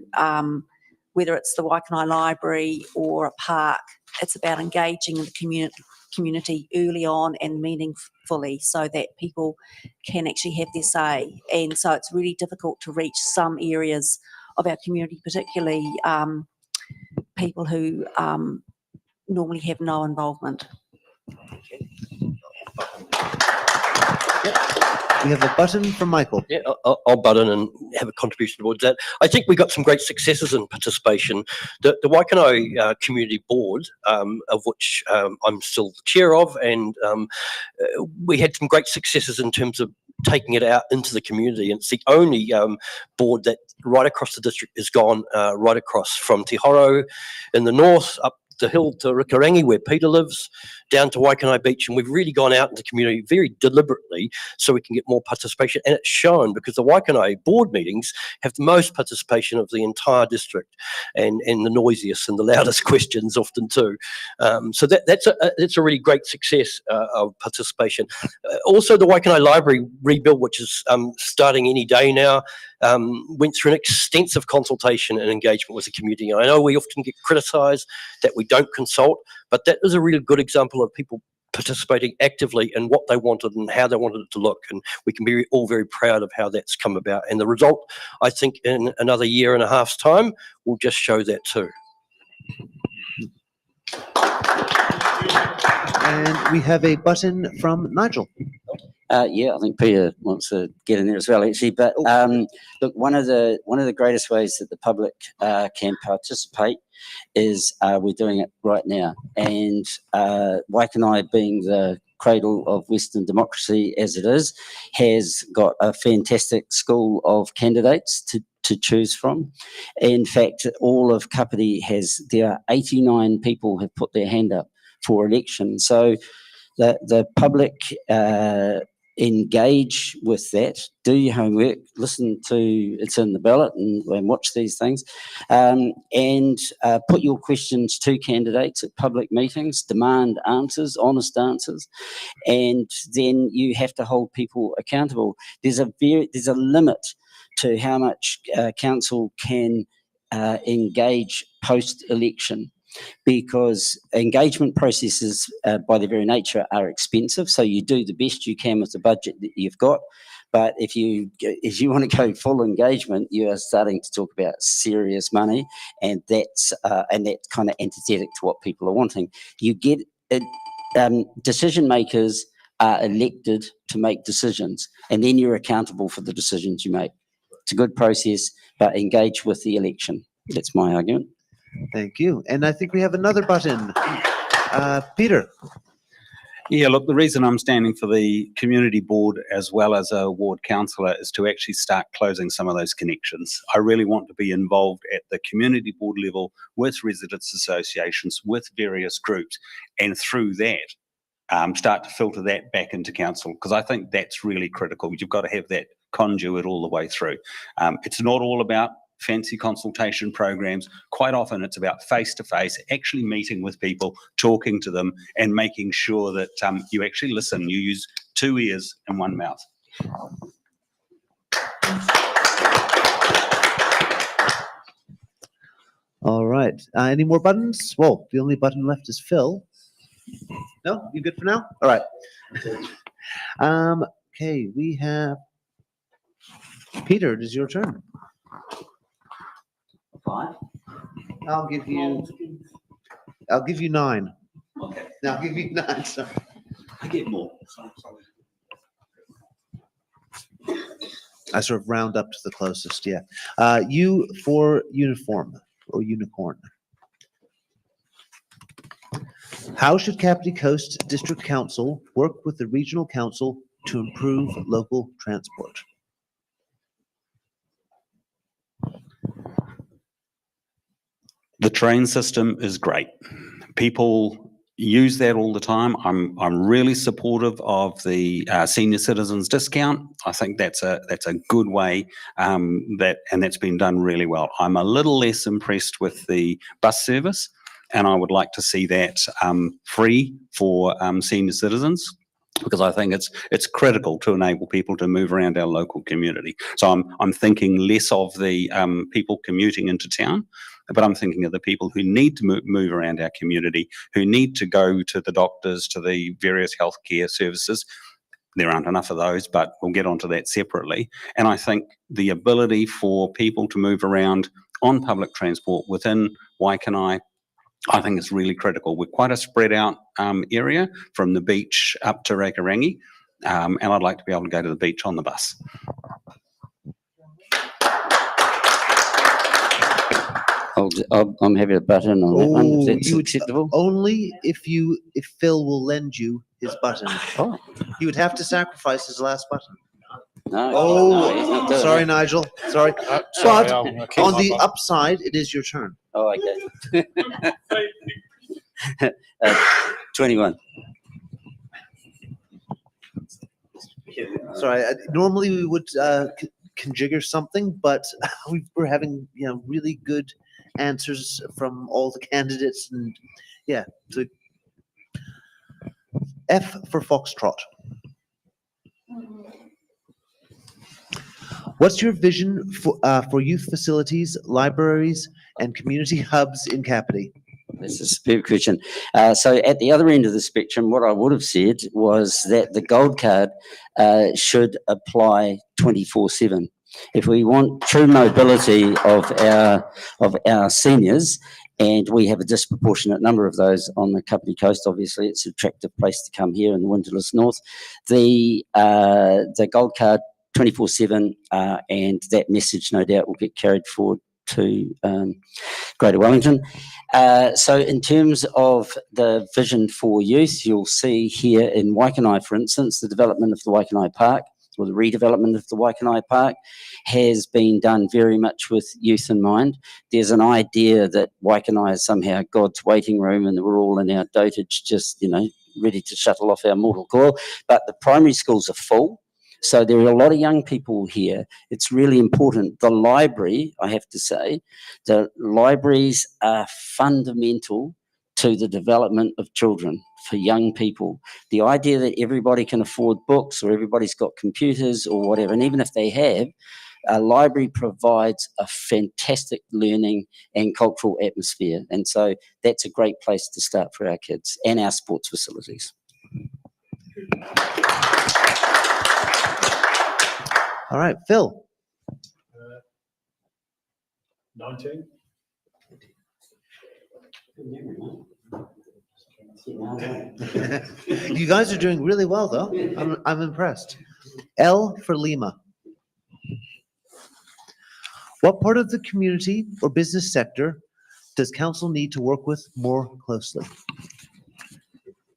whether it's the Waikanae Library or a park, it's about engaging the community early on and meaningfully so that people can actually have their say. And so it's really difficult to reach some areas of our community, particularly people who normally have no involvement. We have a button from Michael. Yeah, I'll butt in and have a contribution towards that. I think we got some great successes in participation. The Waikanae Community Board, of which I'm still the chair of, and we had some great successes in terms of taking it out into the community. And it's the only board that right across the district has gone right across from Te Horo in the north up the hill to Rikarangi where Peter lives, down to Waikanae Beach, and we've really gone out in the community very deliberately so we can get more participation. And it's shown because the Waikanae board meetings have the most participation of the entire district, and the noisiest and the loudest questions often too. So that's a really great success of participation. Also, the Waikanae Library rebuild, which is starting any day now, went through an extensive consultation and engagement with the community. I know we often get criticised that we don't consult, but that is a really good example of people participating actively in what they wanted and how they wanted it to look, and we can be all very proud of how that's come about. And the result, I think, in another year and a half's time will just show that too. And we have a button from Nigel. Yeah, I think Peter wants to get in there as well, actually. But look, one of the greatest ways that the public can participate is we're doing it right now. And Waikanae, being the cradle of Western democracy as it is, has got a fantastic school of candidates to choose from. In fact, all of Kapiti there are 89 people have put their hand up for election. So the public engage with that, do your homework, it's in the ballot and watch these things, and put your questions to candidates at public meetings, demand answers, honest answers, and then you have to hold people accountable. There's a limit to how much council can engage post-election, because engagement processes by their very nature are expensive. So you do the best you can with the budget that you've got. But if you want to go full engagement, you are starting to talk about serious money, and that's kind of antithetic to what people are wanting. You get decision makers are elected to make decisions, and then you're accountable for the decisions you make. It's a good process, but engage with the election. That's my argument. Thank you. And I think we have another button. Peter. Yeah, look, the reason I'm standing for the community board as well as a ward councillor is to actually start closing some of those connections. I really want to be involved at the community board level with residents associations, with various groups, and through that, start to filter that back into council, because I think that's really critical. You've got to have that conduit all the way through. It's not all about fancy consultation programs. Quite often it's about face-to-face, actually meeting with people, talking to them, and making sure that you actually listen. You use 2 ears and 1 mouth. All right. Any more buttons? Well, the only button left is Phil. No? You good for now? All right. Okay, we have Peter. It is your turn. 5. I'll give you 9. Okay. No, I'll give you 9. Sorry. I get more. I sort of round up to the closest. Yeah. U for uniform or unicorn. How should Kapiti Coast District Council work with the Regional Council to improve local transport? The train system is great. People use that all the time. I'm really supportive of the senior citizens discount. I think that's a good way that's been done really well. I'm a little less impressed with the bus service, and I would like to see that free for senior citizens, because I think it's critical to enable people to move around our local community. So I'm thinking less of the people commuting into town, but I'm thinking of the people who need to move around our community, who need to go to the doctors, to the various healthcare services. There aren't enough of those, but we'll get onto that separately. And I think the ability for people to move around on public transport within Waikanae, I think is really critical. We're quite a spread out area from the beach up to Rakarangi, and I'd like to be able to go to the beach on the bus. I'm happy to butt in on that one, if that's you would- acceptable. Only if Phil will lend you his button. Oh, He would have to sacrifice his last button. no, Oh, no, he's not doing sorry, that. Nigel. Sorry. Sorry, But I'll keep on my the button. upside, it is your turn. Oh, okay. 21. Sorry. Normally we would conjigger something, but we're having really good answers from all the candidates, and yeah. So F for Foxtrot. What's your vision for youth facilities, libraries, and community hubs in Kapiti? That's a superb question. So at the other end of the spectrum, what I would have said was that the gold card should apply 24/7. If we want true mobility of our seniors, and we have a disproportionate number of those on the Kapiti coast, obviously it's an attractive place to come here in the windowless north. The gold card 24/7, and that message no doubt will get carried forward to Greater Wellington. So in terms of the vision for youth, you'll see here in Waikanae, for instance, the development of the Waikanae Park, or the redevelopment of the Waikanae Park, has been done very much with youth in mind. There's an idea that Waikanae is somehow God's waiting room and we're all in our dotage just, ready to shuttle off our mortal coil. But the primary schools are full. So there are a lot of young people here. It's really important. The library, I have to say, the libraries are fundamental to the development of children, for young people. The idea that everybody can afford books or everybody's got computers or whatever, and even if they have, a library provides a fantastic learning and cultural atmosphere. And so that's a great place to start for our kids and our sports facilities. All right, Phil. 19. You guys are doing really well, though. I'm impressed. L for Lima. What part of the community or business sector does council need to work with more closely?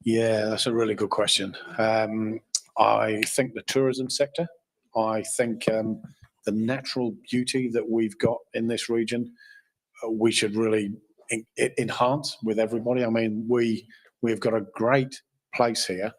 Yeah, that's a really good question. I think the tourism sector. I think the natural beauty that we've got in this region, we should really enhance with everybody. I mean, we've got a great place here.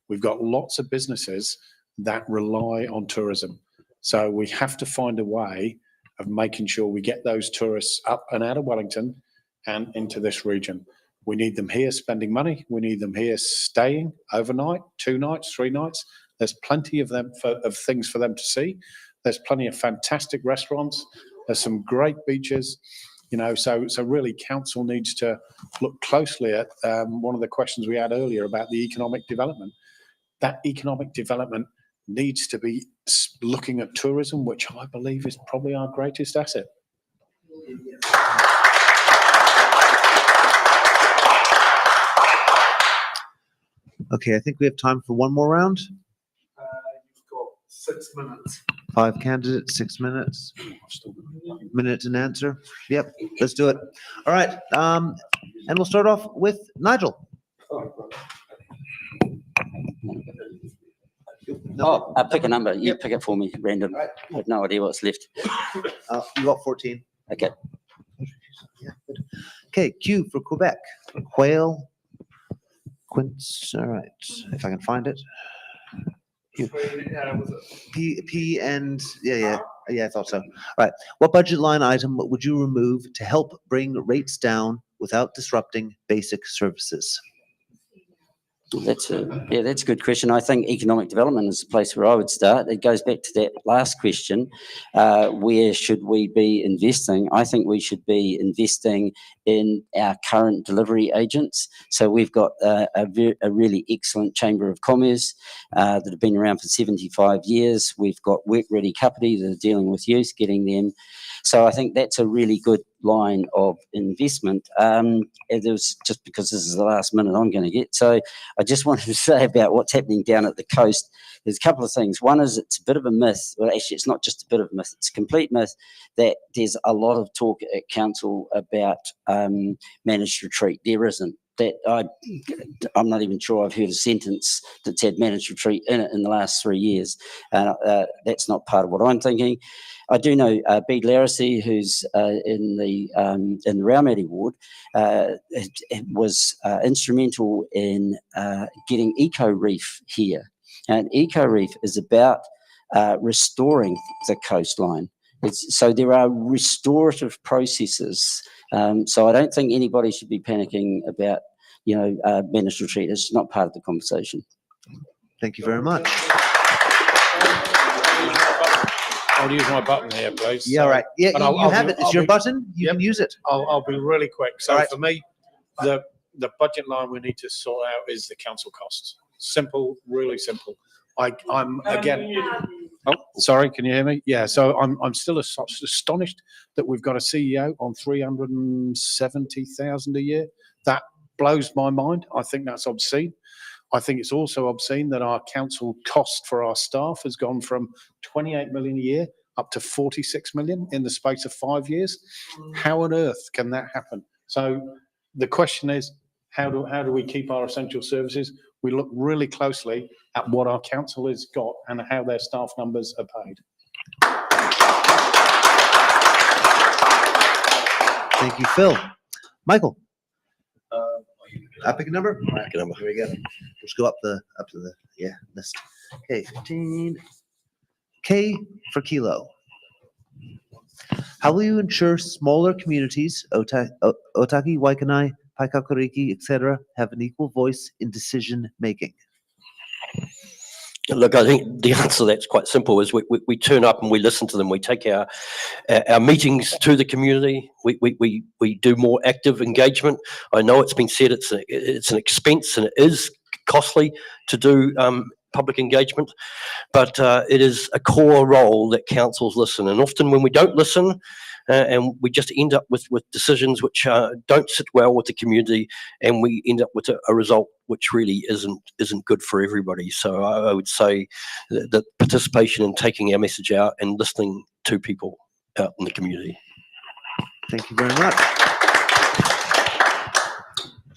We've got lots of businesses that rely on tourism. So we have to find a way of making sure we get those tourists up and out of Wellington and into this region. We need them here spending money. We need them here staying overnight, 2 nights, 3 nights. There's plenty of them of things for them to see. There's plenty of fantastic restaurants. There's some great beaches, so really council needs to look closely at one of the questions we had earlier about the economic development. That economic development needs to be looking at tourism, which I believe is probably our greatest asset. Okay, I think we have time for one more round. You've got 6 minutes. 5 candidates, 6 minutes. Minute and answer. Yep, let's do it. All right, and we'll start off with Nigel. Oh, pick a number. You pick it for me, random. I have no idea what's left. You got 14. Okay. Okay, Q for Quebec. Quail, Quince, all right, if I can find it. Was it P and, yeah, I thought so. All right, what budget line item would you remove to help bring rates down without disrupting basic services? That's a good question. I think economic development is the place where I would start. It goes back to that last question. Where should we be investing? I think we should be investing in our current delivery agents. So we've got a really excellent Chamber of Commerce that have been around for 75 years. We've got Work Ready Kapiti that are dealing with youth, getting them. So I think that's a really good line of investment. It was just because this is the last minute I'm going to get. So I just wanted to say about what's happening down at the coast. There's a couple of things. One is it's a bit of a myth. Well, actually, it's not just a bit of a myth. It's a complete myth that there's a lot of talk at council about managed retreat. There isn't. That I'm not even sure I've heard a sentence that's had managed retreat in it in the last 3 years. That's not part of what I'm thinking. I do know B. Larissy, who's in the Raumati ward, was instrumental in getting Eco Reef here. And Eco Reef is about restoring the coastline. So there are restorative processes. So I don't think anybody should be panicking about, managed retreat. It's not part of the conversation. Thank you very much. I'll use my button here, please. Yeah, all right. Yeah, but you I'll have be- it. It's I'll your be- button. You can use it. I'll be really quick. So All right. for me, the budget line we need to sort out is the council costs. Simple, really simple. I'm again. Oh, sorry. Can you hear me? Yeah. So I'm still astonished that we've got a CEO on 370,000 a year. That blows my mind. I think that's obscene. I think it's also obscene that our council cost for our staff has gone from 28 million a year up to 46 million in the space of 5 years. How on earth can that happen? So the question is, how do we keep our essential services? We look really closely at what our council has got and how their staff numbers are paid. Thank you, Phil. Michael. I pick a number. Pick a number. Here we go. Let's go up to the list. Okay, 15. K for kilo. How will you ensure smaller communities, Otaki, Waikanae, Paikakariki, etc., have an equal voice in decision making? Look, I think the answer to that's quite simple. Is we turn up and we listen to them. We take our meetings to the community. We do more active engagement. I know it's been said it's an expense and it is costly to do public engagement, but it is a core role that councils listen. And often when we don't listen, and we just end up with decisions which don't sit well with the community, and we end up with a result which really isn't good for everybody. So I would say that participation in taking our message out and listening to people out in the community. Thank you very much.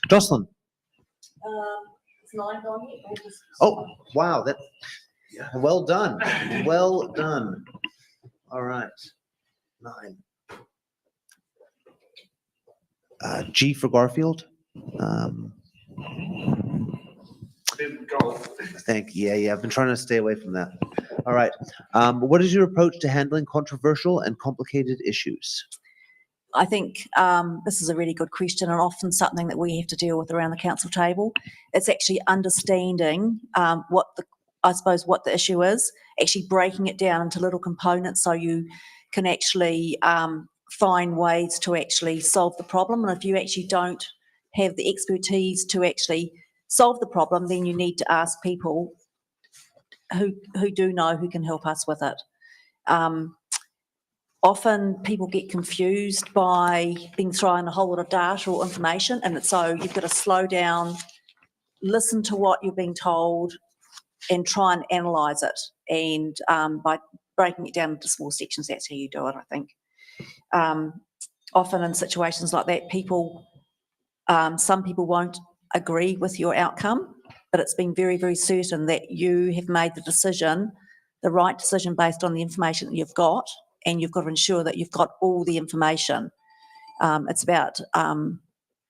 Jocelyn. It's 9 on it. Oh, wow. Well done. Well done. All right. 9. G for Garfield. Yeah. I've been trying to stay away from that. All right. What is your approach to handling controversial and complicated issues? I think this is a really good question and often something that we have to deal with around the council table. It's actually understanding what the issue is, actually breaking it down into little components so you can actually find ways to actually solve the problem. And if you actually don't have the expertise to actually solve the problem, then you need to ask people who do know, who can help us with it. Often people get confused by being thrown a whole lot of data or information, and so you've got to slow down, listen to what you're being told, and try and analyse it. And by breaking it down into small sections, that's how you do it, I think. Often in situations like that, some people won't agree with your outcome, but it's been very, very certain that you have made the right decision based on the information that you've got, and you've got to ensure that you've got all the information. It's about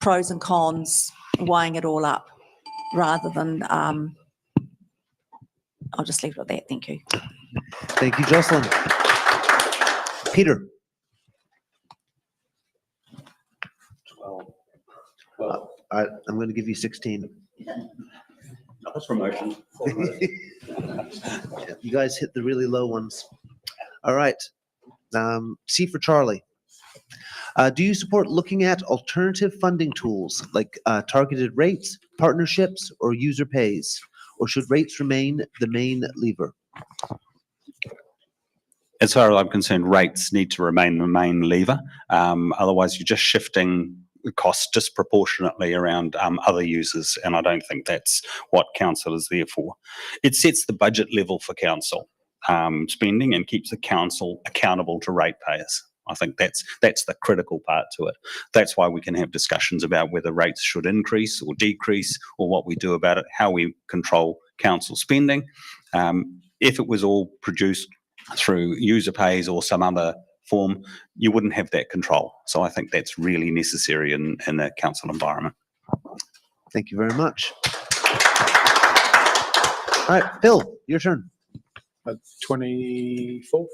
pros and cons, weighing it all up. rather than, I'll just leave it at that. Thank you. Thank you, Jocelyn. Peter? Well, All right, I'm going to give you 16. that's promotion. You guys hit the really low ones. All right. C for Charlie. Do you support looking at alternative funding tools like targeted rates, partnerships, or user pays? Or should rates remain the main lever? As far as I'm concerned, rates need to remain the main lever. Otherwise, you're just shifting the costs disproportionately around other users, and I don't think that's what council is there for. It sets the budget level for council spending and keeps the council accountable to ratepayers. I think that's the critical part to it. That's why we can have discussions about whether rates should increase or decrease, or what we do about it, how we control council spending. If it was all produced through user pays or some other form, you wouldn't have that control. So I think that's really necessary in the council environment. Thank you very much. All right, Phil, your turn. 24th.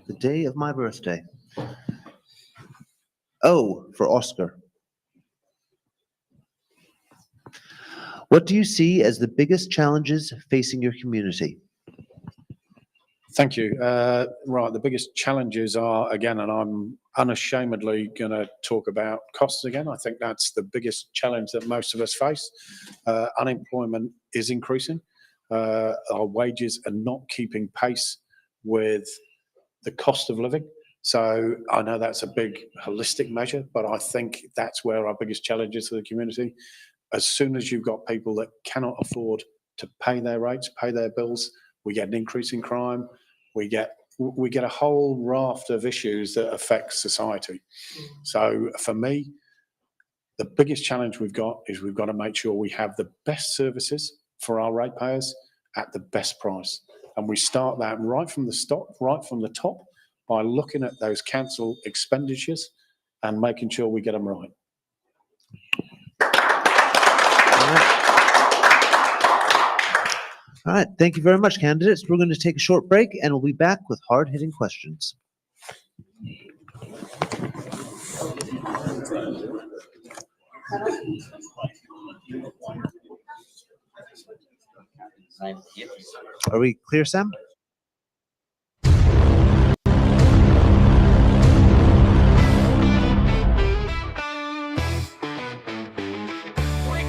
The day of my birthday. O for Oscar. What do you see as the biggest challenges facing your community? Thank you. Right, the biggest challenges are, again, and I'm unashamedly going to talk about costs again. I think that's the biggest challenge that most of us face. Unemployment is increasing. Our wages are not keeping pace with the cost of living. So I know that's a big holistic measure, but I think that's where our biggest challenge is to the community. As soon as you've got people that cannot afford to pay their rates, pay their bills, we get an increase in crime. We get a whole raft of issues that affect society. So for me, the biggest challenge we've got is we've got to make sure we have the best services for our ratepayers at the best price. And we start that right from the top by looking at those council expenditures and making sure we get them right. All right, thank you very much, candidates. We're going to take a short break and we'll be back with hard-hitting questions. Are we clear, Sam? We're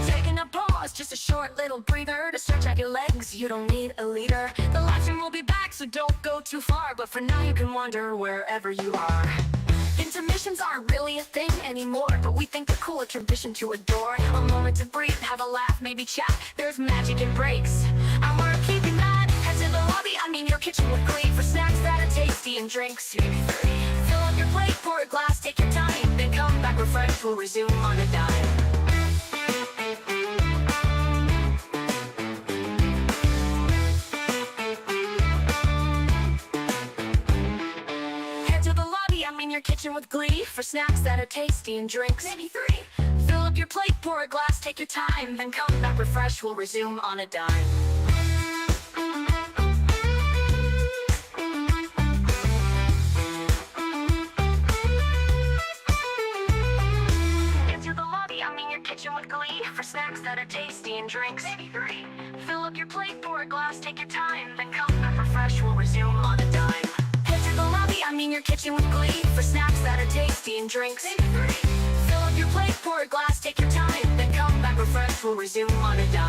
taking a pause, just a short little breather to stretch out your legs. You don't need a leader. The live stream will be back, so don't go too far. But for now, you can wander wherever you are. Intermissions aren't really a thing anymore, but we think they're cool, a tradition to adore. A moment to breathe, have a laugh, maybe chat. There's magic in breaks, and we're keeping that. Head to the lobby, I mean your kitchen with glee, for snacks that are tasty and drinks. Fill up your plate, pour a glass, take your time, then come back refreshed. We'll resume on a dime. Your kitchen with glee, for snacks that are tasty and drinks. Maybe 3. Fill up your plate, pour a glass, take your time, then come back refreshed. We'll resume on a dime. Into the lobby, I mean your kitchen with glee, for snacks that are tasty and drinks. Maybe 3. Fill up your plate, pour a glass, take your time, then come back refreshed. We'll resume on a dime. I mean your kitchen with glee, for snacks that are tasty and drinks. Maybe 3. Fill up your plate, pour a glass, take your time, then come back refreshed. We'll resume on a dime.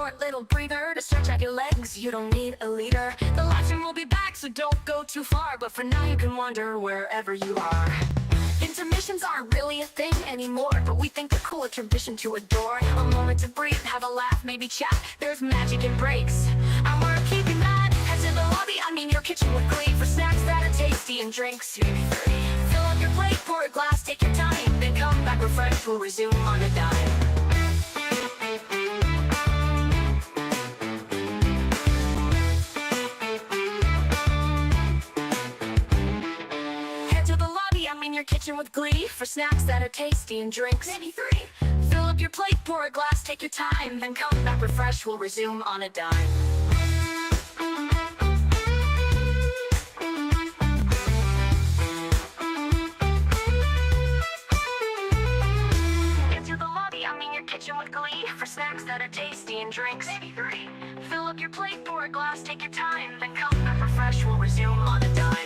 short little breather to stretch out your legs. You don't need a leader. The live stream will be back, so don't go too far. But for now, you can wander wherever you are. Intermissions aren't really a thing anymore, but we think they're cool, a tradition to adore. A moment to breathe, have a laugh, maybe chat. There's magic in breaks, and we're keeping that. Head to the lobby, I mean your kitchen with glee, for snacks that are tasty and drinks. Fill up your plate, pour a glass, take your time, then come back refreshed. We'll resume on a dime. Your kitchen with glee, for snacks that are tasty and drinks. Maybe 3. Fill up your plate, pour a glass, take your time, then come back refreshed. We'll resume on a dime. Into the lobby, I mean your kitchen with glee, for snacks that are tasty and drinks. Maybe 3. Fill up your plate, pour a glass, take your time, then come back refreshed. We'll resume on a dime.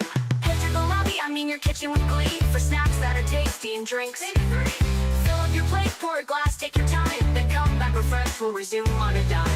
I mean your kitchen with glee, for snacks that are tasty and drinks. Fill up your plate, pour a glass, take your time, then come back refreshed. We'll resume on a dime.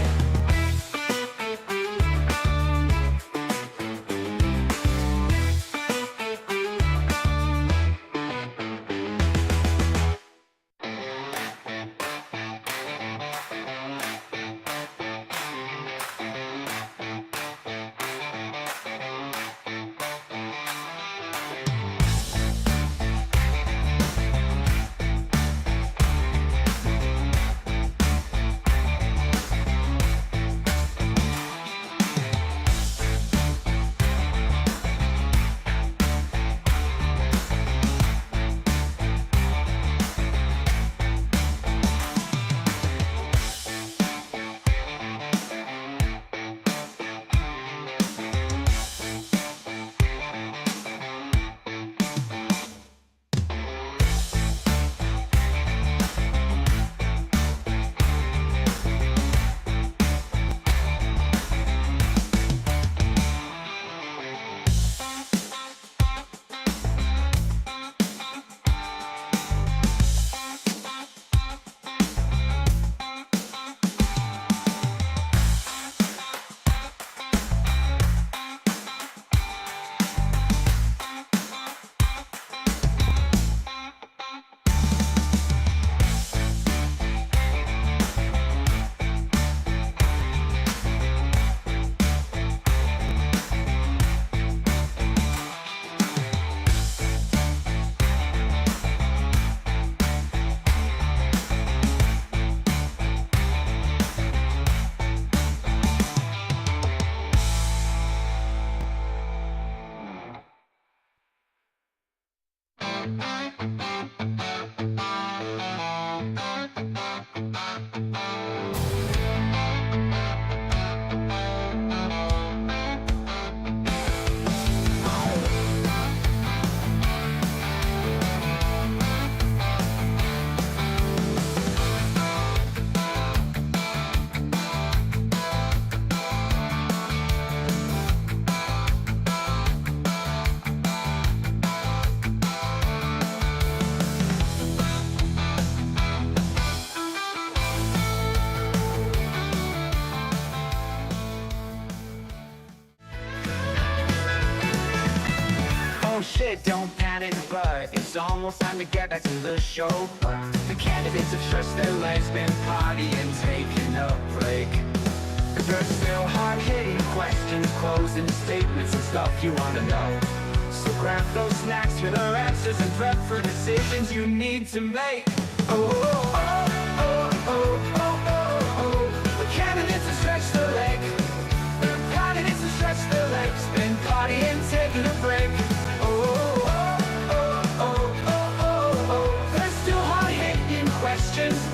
Oh shit, don't panic, but it's almost time to get back to the show. The candidates have stretched their legs, been partying, taking a break. Cause there's still hard-hitting questions, closing statements and stuff you wanna know. So grab those snacks for their answers and prep for decisions you need to make. Oh, oh, oh, oh, oh, oh, oh, oh. The candidates have stretched their leg. The candidates have stretched their legs, been partying, taking a break.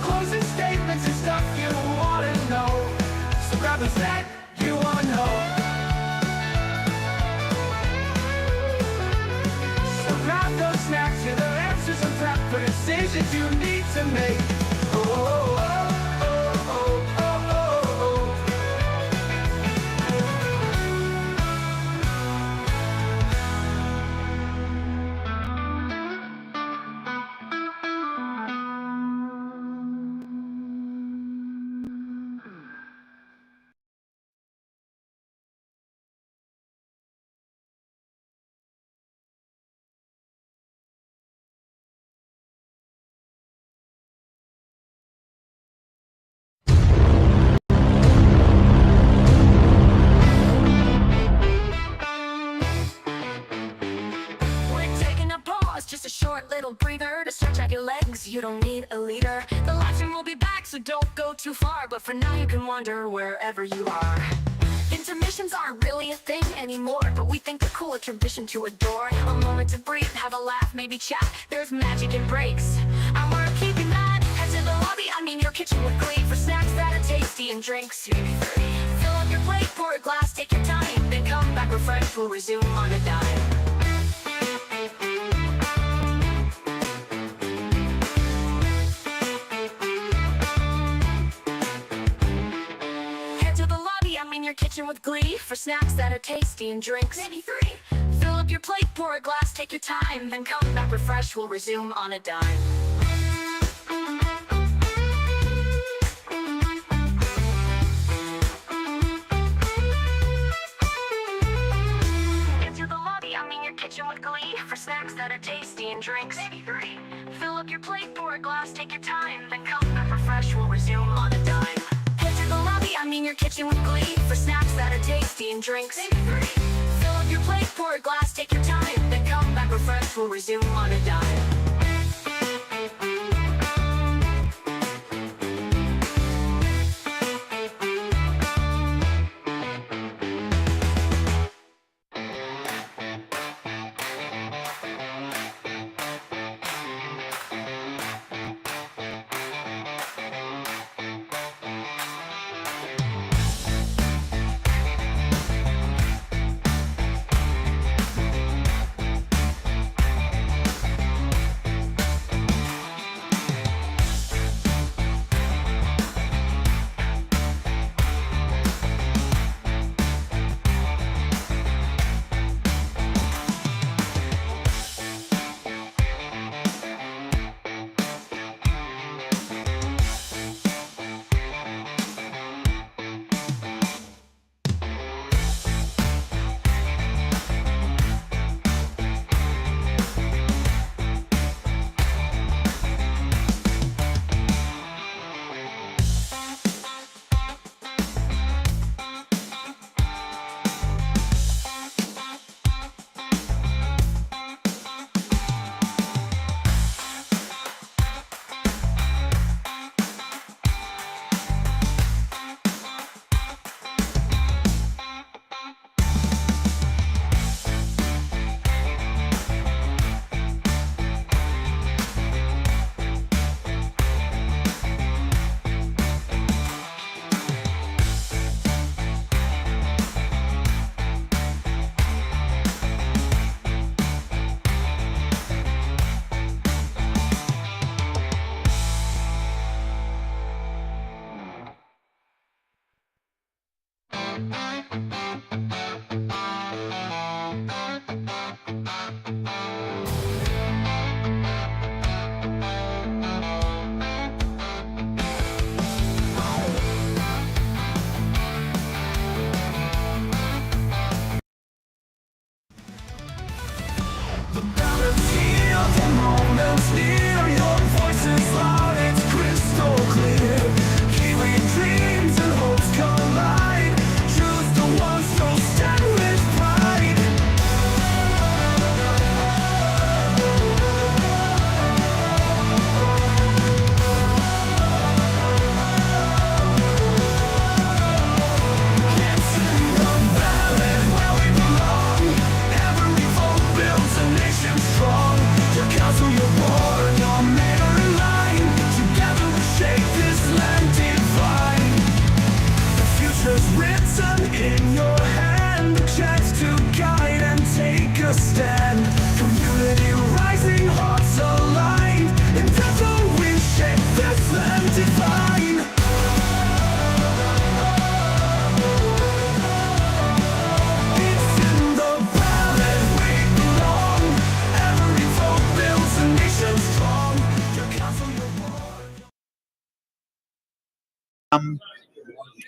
Closing statements and stuff you wanna know. So grab the snack you wanna know. So grab those snacks, hear their answers and prep for decisions you need to make. Oh, oh, oh, oh, oh, oh, oh. breather to stretch out your legs. You don't need a leader. The live stream will be back, so don't go too far. But for now, you can wander wherever you are. Intermissions aren't really a thing anymore, but we think they're cool, a tradition to adore. A moment to breathe, have a laugh, maybe chat. There's magic in breaks, and we're keeping that. Head to the lobby, I mean your kitchen with glee, for snacks that are tasty and drinks. Fill up your plate, pour a glass, take your time, then come back refreshed. We'll resume on a dime. Your kitchen with glee, for snacks that are tasty and drinks. Maybe 3. Fill up your plate, pour a glass, take your time, then come back refreshed. We'll resume on a dime. Into the lobby, I mean your kitchen with glee, for snacks that are tasty and drinks. Maybe 3. Fill up your plate, pour a glass, take your time, then come back refreshed. We'll resume on a dime. The lobby, I mean your kitchen with glee, for snacks that are tasty and drinks. Maybe 3. Fill up your plate, pour a glass, take your time, then come back refreshed. We'll resume on a dime.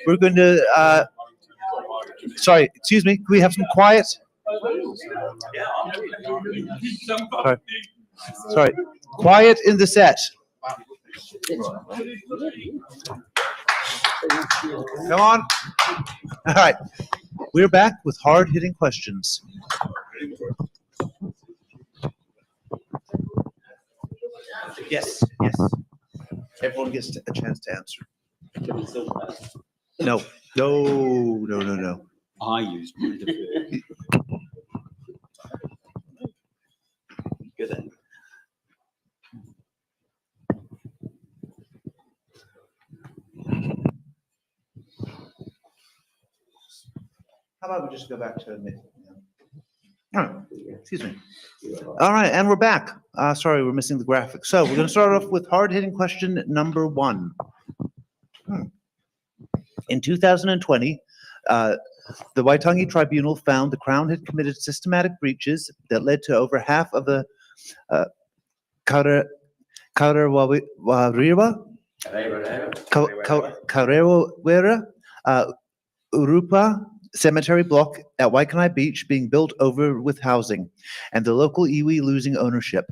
We're going to, sorry, excuse me, can we have some quiet? Sorry, quiet in the set. Come on. All right, we're back with hard-hitting questions. Yes, yes. Everyone gets a chance to answer. No, no. I used my deferred. Good. How about we just go back to admit? All right, excuse me. All right, and we're back. Sorry, we're missing the graphic. So we're gonna start off with hard-hitting question number 1. In 2020, the Waitangi Tribunal found the Crown had committed systematic breaches that led to over half of the Kaurewera Urupa cemetery block at Waikanae Beach being built over with housing, and the local iwi losing ownership.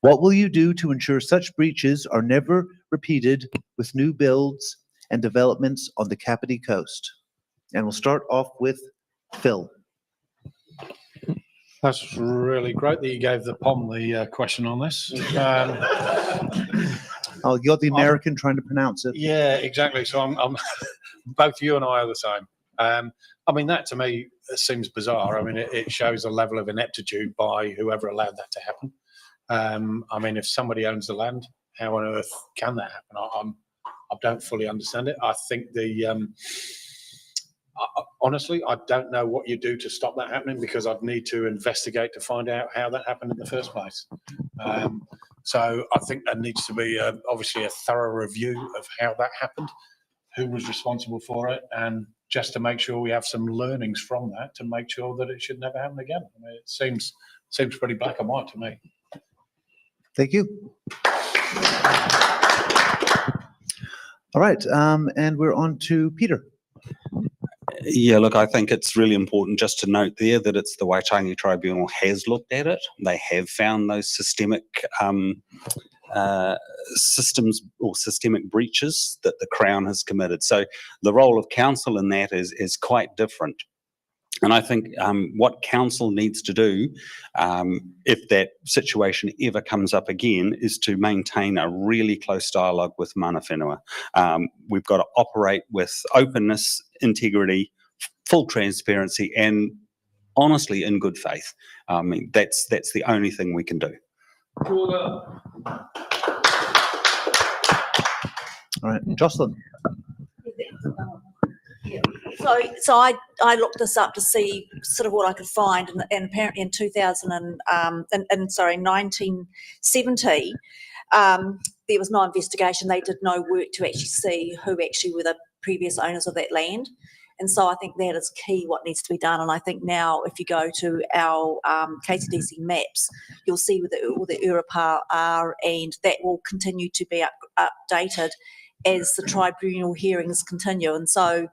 What will you do to ensure such breaches are never repeated with new builds and developments on the Kapiti coast? And we'll start off with Phil. That's really great that you gave the POM the question on this. Oh, you're the American trying to pronounce it. Yeah, exactly. So I'm both you and I are the same. I mean, that to me seems bizarre. I mean, it shows a level of ineptitude by whoever allowed that to happen. I mean, if somebody owns the land, how on earth can that happen? I don't fully understand it. I think honestly, I don't know what you do to stop that happening, because I'd need to investigate to find out how that happened in the first place. So I think there needs to be obviously a thorough review of how that happened, who was responsible for it, and just to make sure we have some learnings from that to make sure that it should never happen again. I mean, it seems pretty black and white to me. Thank you. All right, and we're on to Peter. Yeah, look, I think it's really important just to note there that it's the Waitangi Tribunal has looked at it. They have found those systemic systems or systemic breaches that the Crown has committed. So the role of council in that is quite different. And I think what council needs to do, if that situation ever comes up again, is to maintain a really close dialogue with mana whenua. We've got to operate with openness, integrity, full transparency, and honestly in good faith. I mean, that's the only thing we can do. All right, Jocelyn. So I looked this up to see sort of what I could find, and apparently in 1970, there was no investigation. They did no work to actually see who actually were the previous owners of that land. And so I think that is key, what needs to be done. And I think now if you go to our KTDC maps, you'll see where all the Urupa are, and that will continue to be updated as the tribunal hearings continue. And so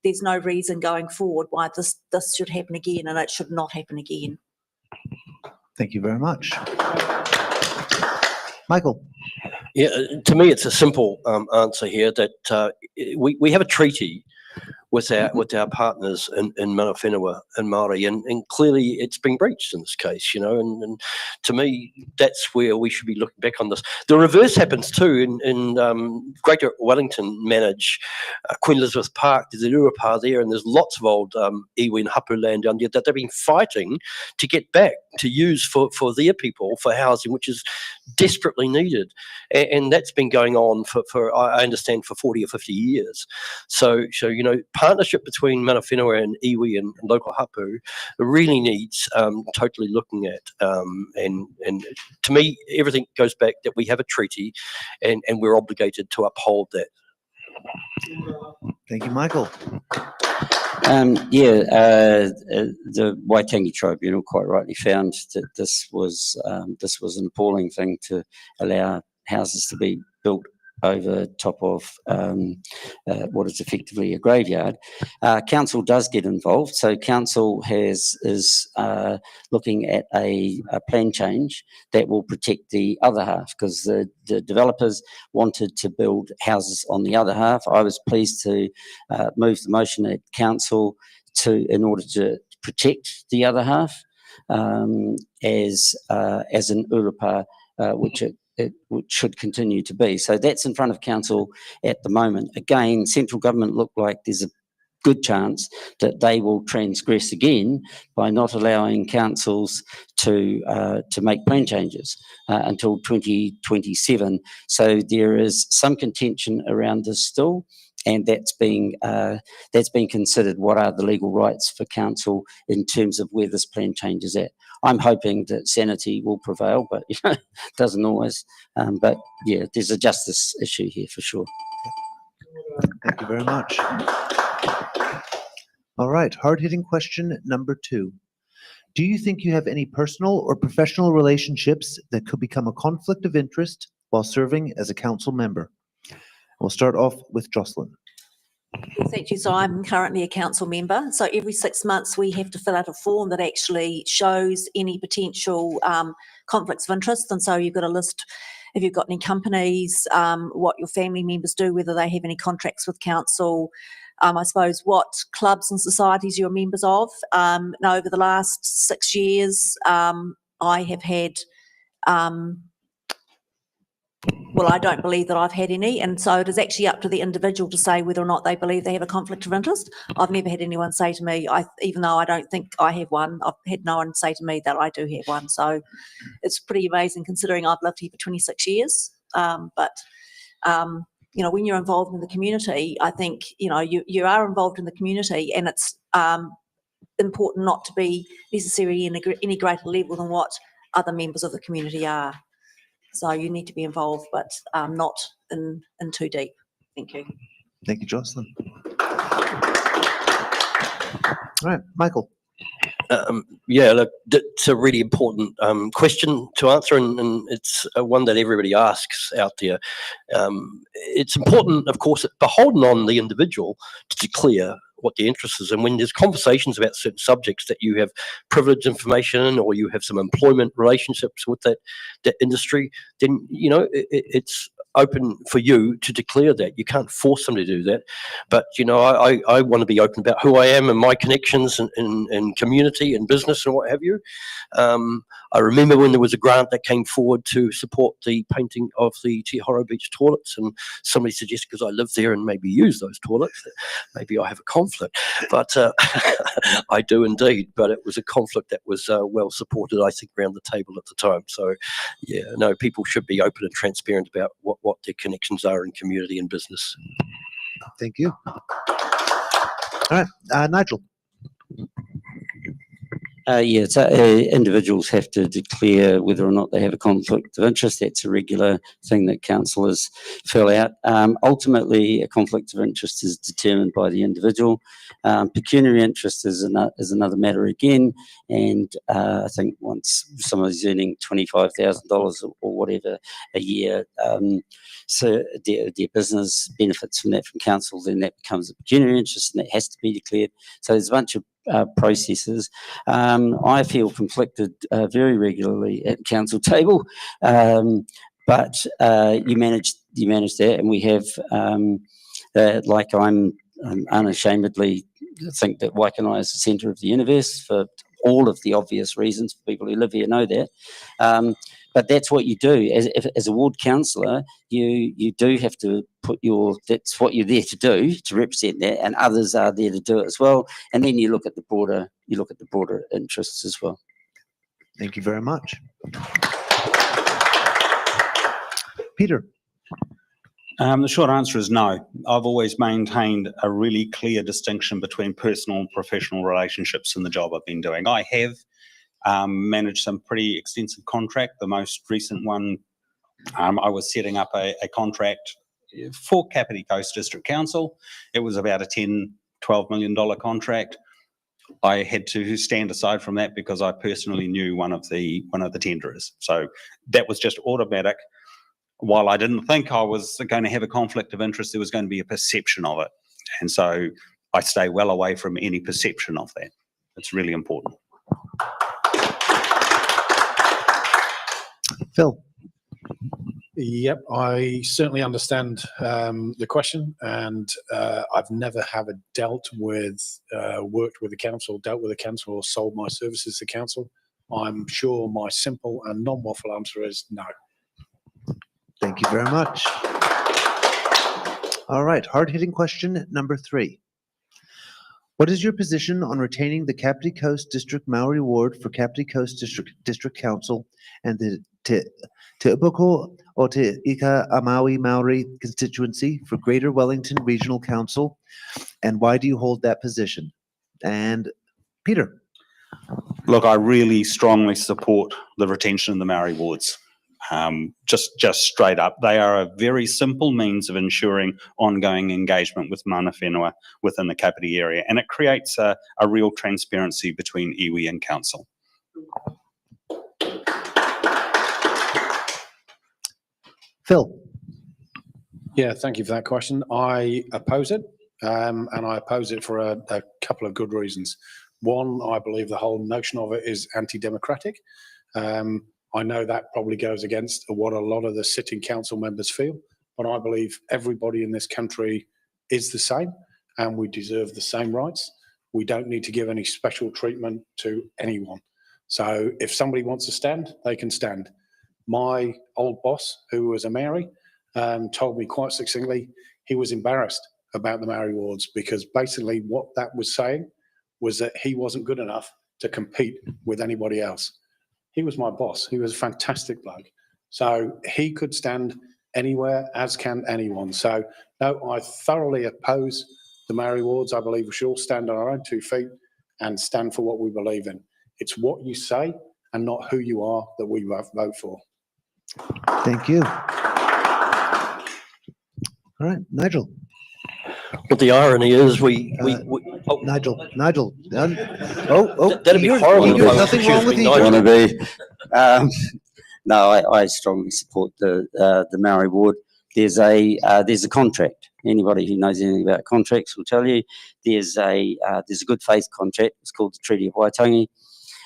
there's no reason going forward why this should happen again, and it should not happen again. Thank you very much. Michael. Yeah, to me, it's a simple answer here that we have a treaty with our partners in mana whenua and Māori, and clearly it's been breached in this case, you know, and to me, that's where we should be looking back on this. The reverse happens too in Greater Wellington manage Queen Elizabeth Park. There's an Urupa there, and there's lots of old iwi and hapu land down there that they've been fighting to get back to use for their people, for housing, which is desperately needed. And that's been going on for I understand, for 40 or 50 years. So you know, partnership between mana whenua and iwi and local hapu really needs totally looking at. And to me, everything goes back that we have a treaty and we're obligated to uphold that. Thank you, Michael. The Waitangi Tribunal quite rightly found that this was an appalling thing to allow houses to be built over top of what is effectively a graveyard. Council does get involved, so council is looking at a plan change that will protect the other half, because the developers wanted to build houses on the other half. I was pleased to move the motion at council in order to protect the other half as an Urupa, which should continue to be. So that's in front of council at the moment. Again, central government look like there's a good chance that they will transgress again by not allowing councils to make plan changes until 2027. So there is some contention around this still, and that's being considered. What are the legal rights for council in terms of where this plan change is at? I'm hoping that sanity will prevail, but it doesn't always. But yeah, there's a justice issue here for sure. Thank you very much. All right, hard-hitting question number 2. Do you think you have any personal or professional relationships that could become a conflict of interest while serving as a council member? We'll start off with Jocelyn. Thank you. So I'm currently a council member. So every 6 months we have to fill out a form that actually shows any potential conflicts of interest. And so you've got a list, if you've got any companies, what your family members do, whether they have any contracts with council, I suppose what clubs and societies you're members of. Now over the last 6 years, I have had, well, I don't believe that I've had any, and so it is actually up to the individual to say whether or not they believe they have a conflict of interest. I've never had anyone say to me, even though I don't think I have one, I've had no one say to me that I do have one. So it's pretty amazing considering I've lived here for 26 years. You know, when you're involved in the community, I think, you know, you are involved in the community, and it's important not to be necessarily in any greater level than what other members of the community are. So you need to be involved, but not in too deep. Thank you. Thank you, Jocelyn. All right, Michael. Yeah, look, it's a really important question to answer, and it's one that everybody asks out there. It's important, of course, beholden on the individual to declare what their interest is. And when there's conversations about certain subjects that you have privileged information or you have some employment relationships with that industry, then, you know, it's open for you to declare that. You can't force them to do that. But, you know, I want to be open about who I am and my connections in community and business and what have you. I remember when there was a grant that came forward to support the painting of the Te Horo Beach toilets, and somebody suggested, because I live there and maybe use those toilets, that maybe I have a conflict. But I do indeed. But it was a conflict that was well supported, I think, around the table at the time. So, yeah, no, people should be open and transparent about what their connections are in community and business. Thank you. All right, Nigel. Yeah, so individuals have to declare whether or not they have a conflict of interest. That's a regular thing that councillors fill out. Ultimately, a conflict of interest is determined by the individual. Pecuniary interest is another matter again, and I think once somebody's earning $25,000 or whatever a year, so their business benefits from that from council, then that becomes a pecuniary interest, and that has to be declared. So there's a bunch of processes. I feel conflicted very regularly at the council table, but you manage that, and we have like I'm unashamedly think that Waikanae is the centre of the universe for all of the obvious reasons. People who live here know that. But that's what you do as a ward councillor. You do have to put that's what you're there to do, to represent that, and others are there to do it as well. And then you look at the broader interests as well. Thank you very much. Peter. The short answer is no. I've always maintained a really clear distinction between personal and professional relationships in the job I've been doing. I have managed some pretty extensive contract. The most recent one, I was setting up a contract for Kapiti Coast District Council. It was about a $10-12 million contract. I had to stand aside from that because I personally knew one of the tenderers. So that was just automatic. While I didn't think I was going to have a conflict of interest, there was going to be a perception of it. And so I stay well away from any perception of that. It's really important. Phil. Yep, I certainly understand the question, and I've never worked with the council, dealt with the council, or sold my services to council. I'm sure my simple and non-waffle answer is no. Thank you very much. All right, hard-hitting question number 3. What is your position on retaining the Kapiti Coast District Maori Ward for Kapiti Coast District Council and the Te Upoko o Te Ika a Maui Maori constituency for Greater Wellington Regional Council? And why do you hold that position? And Peter. Look, I really strongly support the retention of the Maori wards. Just straight up, they are a very simple means of ensuring ongoing engagement with mana whenua within the Kapiti area, and it creates a real transparency between iwi and council. Phil. Yeah, thank you for that question. I oppose it, and I oppose it for a couple of good reasons. One, I believe the whole notion of it is anti-democratic. I know that probably goes against what a lot of the sitting council members feel, but I believe everybody in this country is the same and we deserve the same rights. We don't need to give any special treatment to anyone. So if somebody wants to stand, they can stand. My old boss, who was a Maori, told me quite succinctly he was embarrassed about the Maori wards because basically what that was saying was that he wasn't good enough to compete with anybody else. He was my boss. He was a fantastic bloke. So he could stand anywhere, as can anyone. So no, I thoroughly oppose the Maori wards. I believe we should all stand on our own 2 feet and stand for what we believe in. It's what you say and not who you are that we vote for. Thank you. All right, Nigel. But the irony is Nigel. That'd be horrible. There's nothing wrong with Nigel. Nigel. Wanna be. No, I strongly support the Maori ward. There's a contract. Anybody who knows anything about contracts will tell you there's a good faith contract. It's called the Treaty of Waitangi.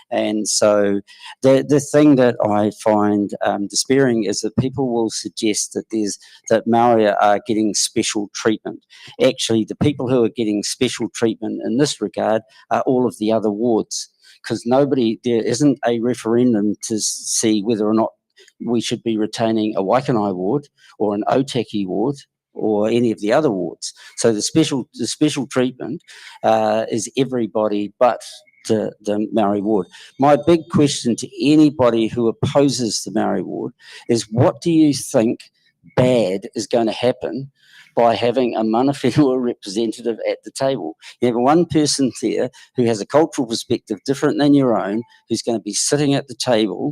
And so the thing that I find despairing is that people will suggest that Maori are getting special treatment. Actually, the people who are getting special treatment in this regard are all of the other wards, because there isn't a referendum to see whether or not we should be retaining a Waikanae ward or an Otaki ward or any of the other wards. So the special treatment is everybody but the Maori ward. My big question to anybody who opposes the Maori ward is, what do you think bad is going to happen by having a mana whenua representative at the table? You have one person there who has a cultural perspective different than your own, who's going to be sitting at the table,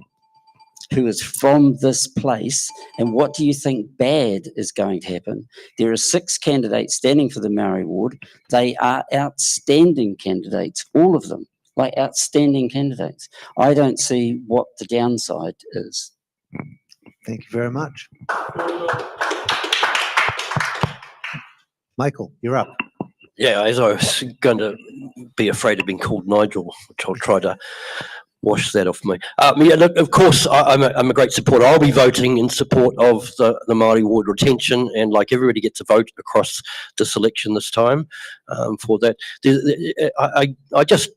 who is from this place, and what do you think bad is going to happen? There are 6 candidates standing for the Maori ward. They are outstanding candidates, all of them. Like outstanding candidates. I don't see what the downside is. Thank you very much. Michael, you're up. Yeah, as I was going to be afraid of being called Nigel, which I'll try to wash that off me. Yeah, look, of course, I'm a great supporter. I'll be voting in support of the Māori ward retention, and like everybody gets a vote across the selection this time for that. I just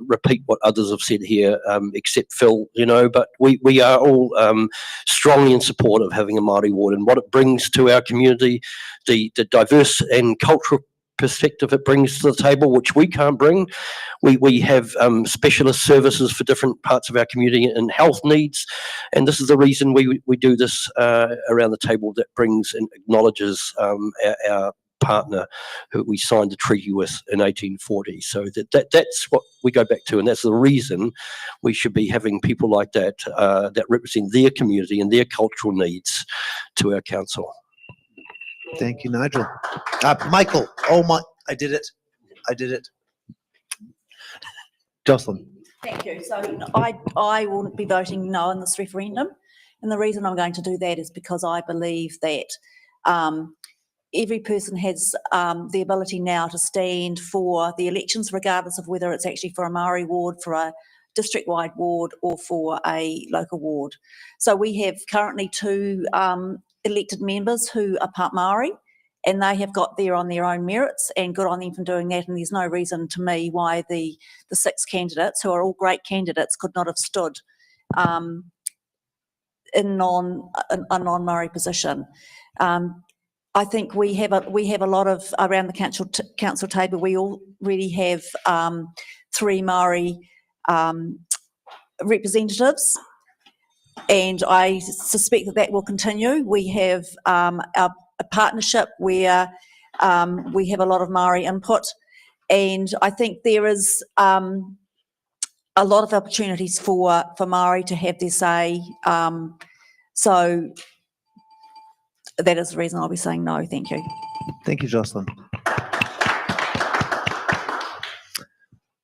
repeat what others have said here, except Phil, but we are all strongly in support of having a Māori ward and what it brings to our community, the diverse and cultural perspective it brings to the table, which we can't bring. We have specialist services for different parts of our community and health needs, and this is the reason we do this around the table, that brings and acknowledges our partner who we signed the treaty with in 1840. So that's what we go back to, and that's the reason we should be having people like that that represent their community and their cultural needs to our council. Thank you, Nigel. Michael, oh my, I did it. Jocelyn. Thank you. So I will be voting no in this referendum. And the reason I'm going to do that is because I believe that every person has the ability now to stand for the elections, regardless of whether it's actually for a Māori ward, for a district-wide ward, or for a local ward. So we have currently 2 elected members who are part Māori, and they have got there on their own merits, and good on them for doing that. And there's no reason to me why the 6 candidates, who are all great candidates, could not have stood in a non-Maori position. I think we have a lot of around the council table. We already have 3 Maori representatives, and I suspect that will continue. We have a partnership where we have a lot of Maori input, and I think there is a lot of opportunities for Maori to have their say. So that is the reason I'll be saying no. Thank you. Thank you, Jocelyn.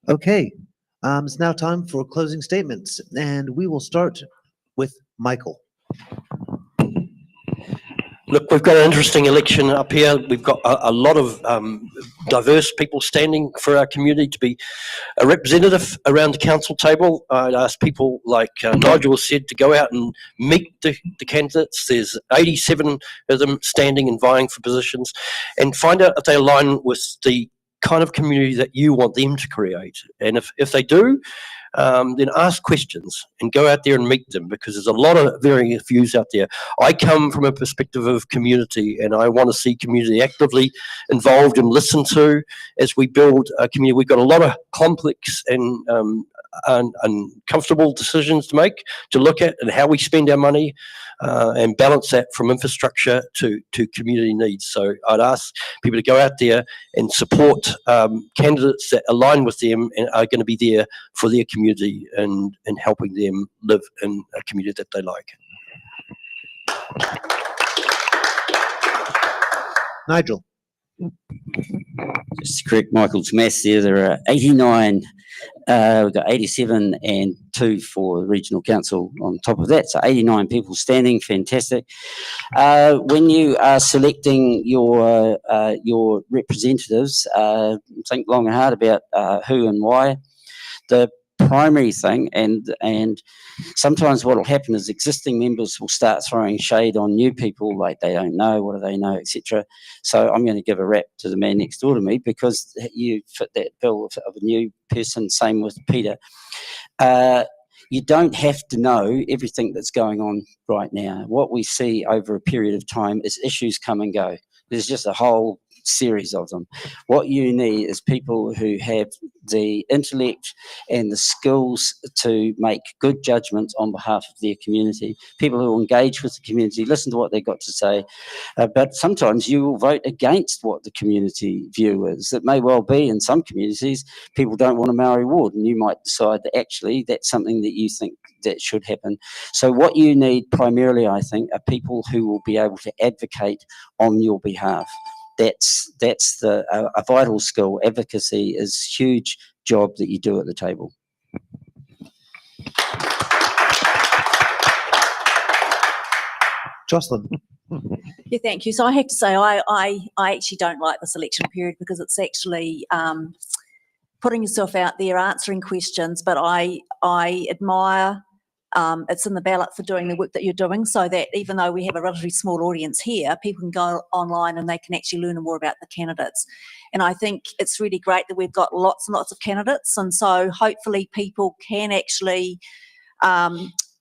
Okay, it's now time for closing statements, and we will start with Michael. Look, we've got an interesting election up here. We've got a lot of diverse people standing for our community to be a representative around the council table. I'd ask people like Nigel said to go out and meet the candidates. There's 87 of them standing and vying for positions, and find out if they align with the kind of community that you want them to create. And if they do, then ask questions and go out there and meet them, because there's a lot of varying views out there. I come from a perspective of community, and I want to see community actively involved and listened to as we build a community. We've got a lot of complex and uncomfortable decisions to make, to look at, and how we spend our money and balance that from infrastructure to community needs. So I'd ask people to go out there and support candidates that align with them and are going to be there for their community and helping them live in a community that they like. Nigel. Just to correct Michael's maths there are 89, we've got 87 and 2 for the regional council on top of that, so 89 people standing, fantastic. When you are selecting your representatives, think long and hard about who and why. The primary thing, and sometimes what will happen is existing members will start throwing shade on new people, like they don't know, what do they know, etc. So I'm going to give a rap to the man next door to me, because you fit that bill of a new person. Same with Peter. You don't have to know everything that's going on right now. What we see over a period of time is issues come and go. There's just a whole series of them. What you need is people who have the intellect and the skills to make good judgments on behalf of their community, people who engage with the community, listen to what they've got to say, but sometimes you will vote against what the community view is. It may well be in some communities people don't want a Maori ward, and you might decide that actually that's something that you think that should happen. So what you need primarily, I think, are people who will be able to advocate on your behalf. That's a vital skill. Advocacy is a huge job that you do at the table. Jocelyn. Yeah, thank you. So I have to say, I actually don't like the selection period, because it's actually putting yourself out there, answering questions. But I admire it's in the ballot for doing the work that you're doing, so that even though we have a relatively small audience here, people can go online and they can actually learn more about the candidates. And I think it's really great that we've got lots and lots of candidates, and so hopefully people can actually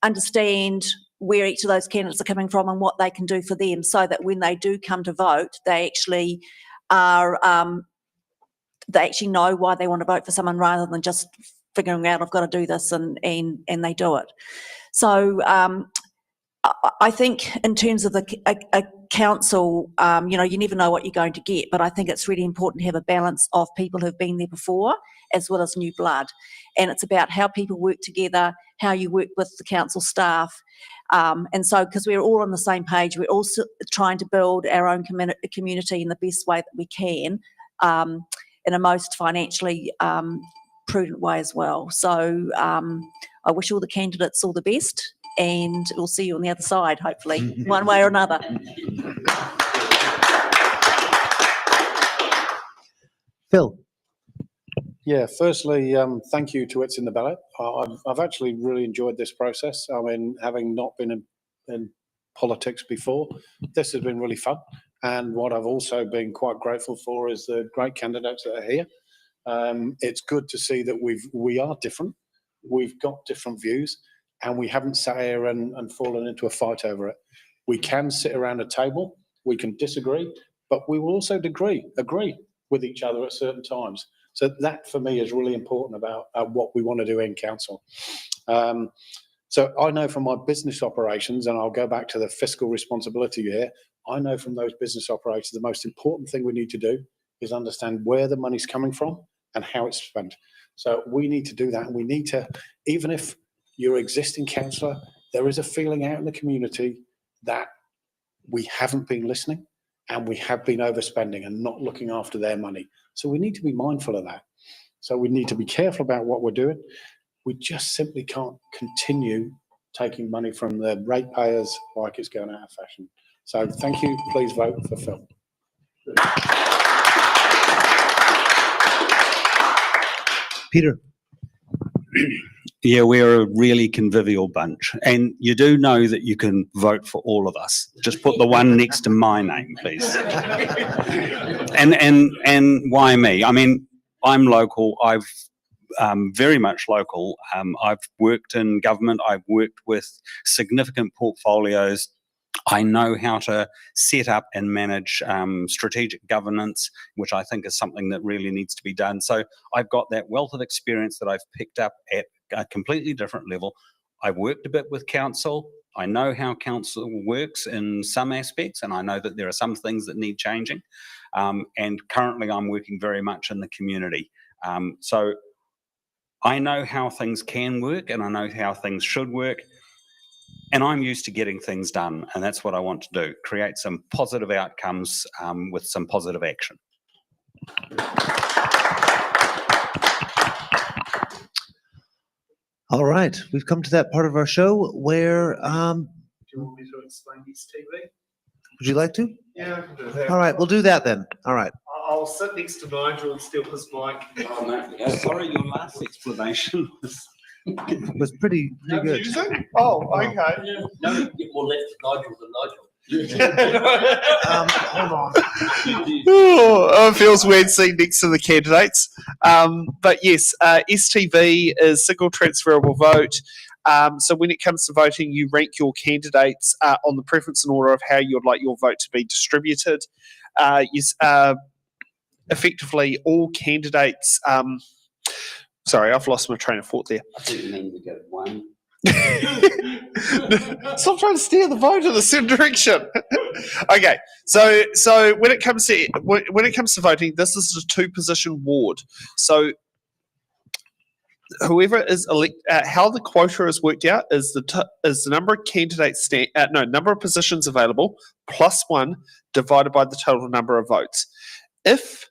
understand where each of those candidates are coming from and what they can do for them, so that when they do come to vote, they actually are they actually know why they want to vote for someone, rather than just figuring out I've got to do this and they do it. So I think in terms of a council, you never know what you're going to get, but I think it's really important to have a balance of people who've been there before as well as new blood. And it's about how people work together, how you work with the council staff. And so, because we're all on the same page, we're also trying to build our own community in the best way that we can, in a most financially prudent way as well. So I wish all the candidates all the best, and we'll see you on the other side, hopefully, one way or another. Phil. Yeah, firstly, thank you to It's in the Ballot. I've actually really enjoyed this process. I mean, having not been in politics before, this has been really fun. And what I've also been quite grateful for is the great candidates that are here. It's good to see that we are different. We've got different views, and we haven't sat here and fallen into a fight over it. We can sit around a table, we can disagree, but we will also agree with each other at certain times. So that for me is really important about what we want to do in council. So I know from my business operations, and I'll go back to the fiscal responsibility here, I know from those business operations, the most important thing we need to do is understand where the money's coming from and how it's spent. So we need to do that, and we need to, even if you're existing councillor, there is a feeling out in the community that we haven't been listening and we have been overspending and not looking after their money. So we need to be mindful of that. So we need to be careful about what we're doing. We just simply can't continue taking money from the ratepayers like it's going out of fashion. So thank you. Please vote for Phil. Peter. Yeah, we're a really convivial bunch, and you do know that you can vote for all of us. Just put the one next to my name, please. And why me? I mean, I'm local. I've very much local. I've worked in government. I've worked with significant portfolios. I know how to set up and manage strategic governance, which I think is something that really needs to be done. So I've got that wealth of experience that I've picked up at a completely different level. I've worked a bit with council. I know how council works in some aspects, and I know that there are some things that need changing. And currently I'm working very much in the community. So I know how things can work, and I know how things should work. And I'm used to getting things done, and that's what I want to do, create some positive outcomes with some positive action. All right, we've come to that part of our show where, Do you want me to explain this TV? would you like to? Yeah, I can do that. All right, we'll do that then. All right. I'll sit next to Nigel and steal his mic. Sorry, your last explanation Was pretty good. Confusing? Oh, okay. No, you get more left Nigel than Nigel. Hold on. Oh, it feels weird sitting next to the candidates. But yes, STV is single transferable vote. So when it comes to voting, you rank your candidates on the preference and order of how you'd like your vote to be distributed. Effectively, all candidates. Sorry, I've lost my train of thought there. I think you mean we go one. Stop trying to steer the vote in a certain direction. Okay, so when it comes to voting, this is a two-position ward. So whoever is elected, how the quota is worked out is the number of candidates number of positions available plus one divided by the total number of votes. If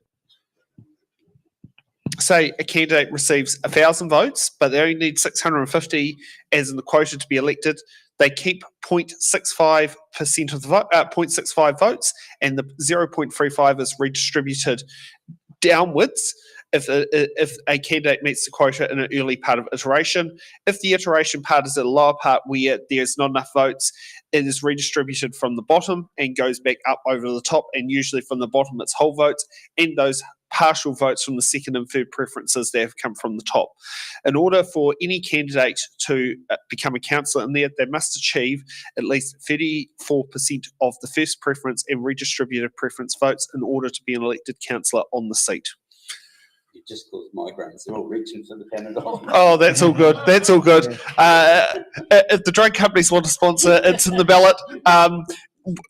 say a candidate receives 1,000 votes, but they only need 650 as in the quota to be elected, they keep 0.65% of the vote, 0.65 votes, and the 0.35 is redistributed downwards if a candidate meets the quota in an early part of iteration. If the iteration part is a lower part where there's not enough votes, it is redistributed from the bottom and goes back up over the top, and usually from the bottom it's whole votes and those partial votes from the second and third preferences that have come from the top. In order for any candidate to become a councillor in there, they must achieve at least 34% of the first preference and redistributed preference votes in order to be an elected councillor on the seat. It just caused migraines. They're all reaching for the Panadol. Oh, that's all good. That's all good. If the drug companies want to sponsor It's in the Ballot,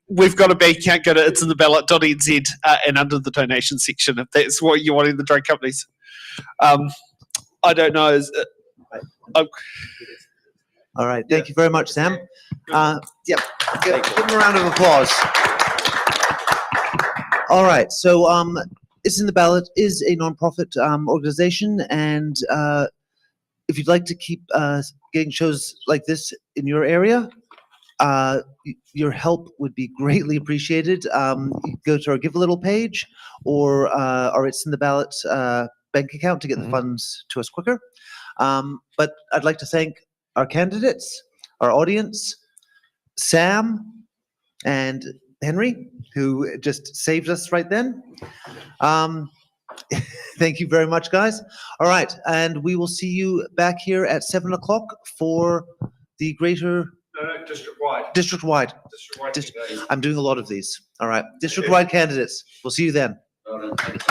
we've got a bank account. Go to it'sintheballot.nz and under the donation section if that's what you're wanting the drug companies. I don't know. All right, thank you very much, Sam. Yep, give him a round of applause. All right, so It's in the Ballot is a nonprofit organization, and if you'd like to keep getting shows like this in your area, your help would be greatly appreciated. Go to our Give a Little page or our It's in the Ballot bank account to get the funds to us quicker. But I'd like to thank our candidates, our audience, Sam and Henry, who just saved us right then. Thank you very much, guys. All right, and we will see you back here at 7 o'clock for the greater No, district-wide. district-wide. District-wide. Dis- candidates. I'm doing a lot of these. All right. District-wide candidates. We'll see you then. Well done, thanks.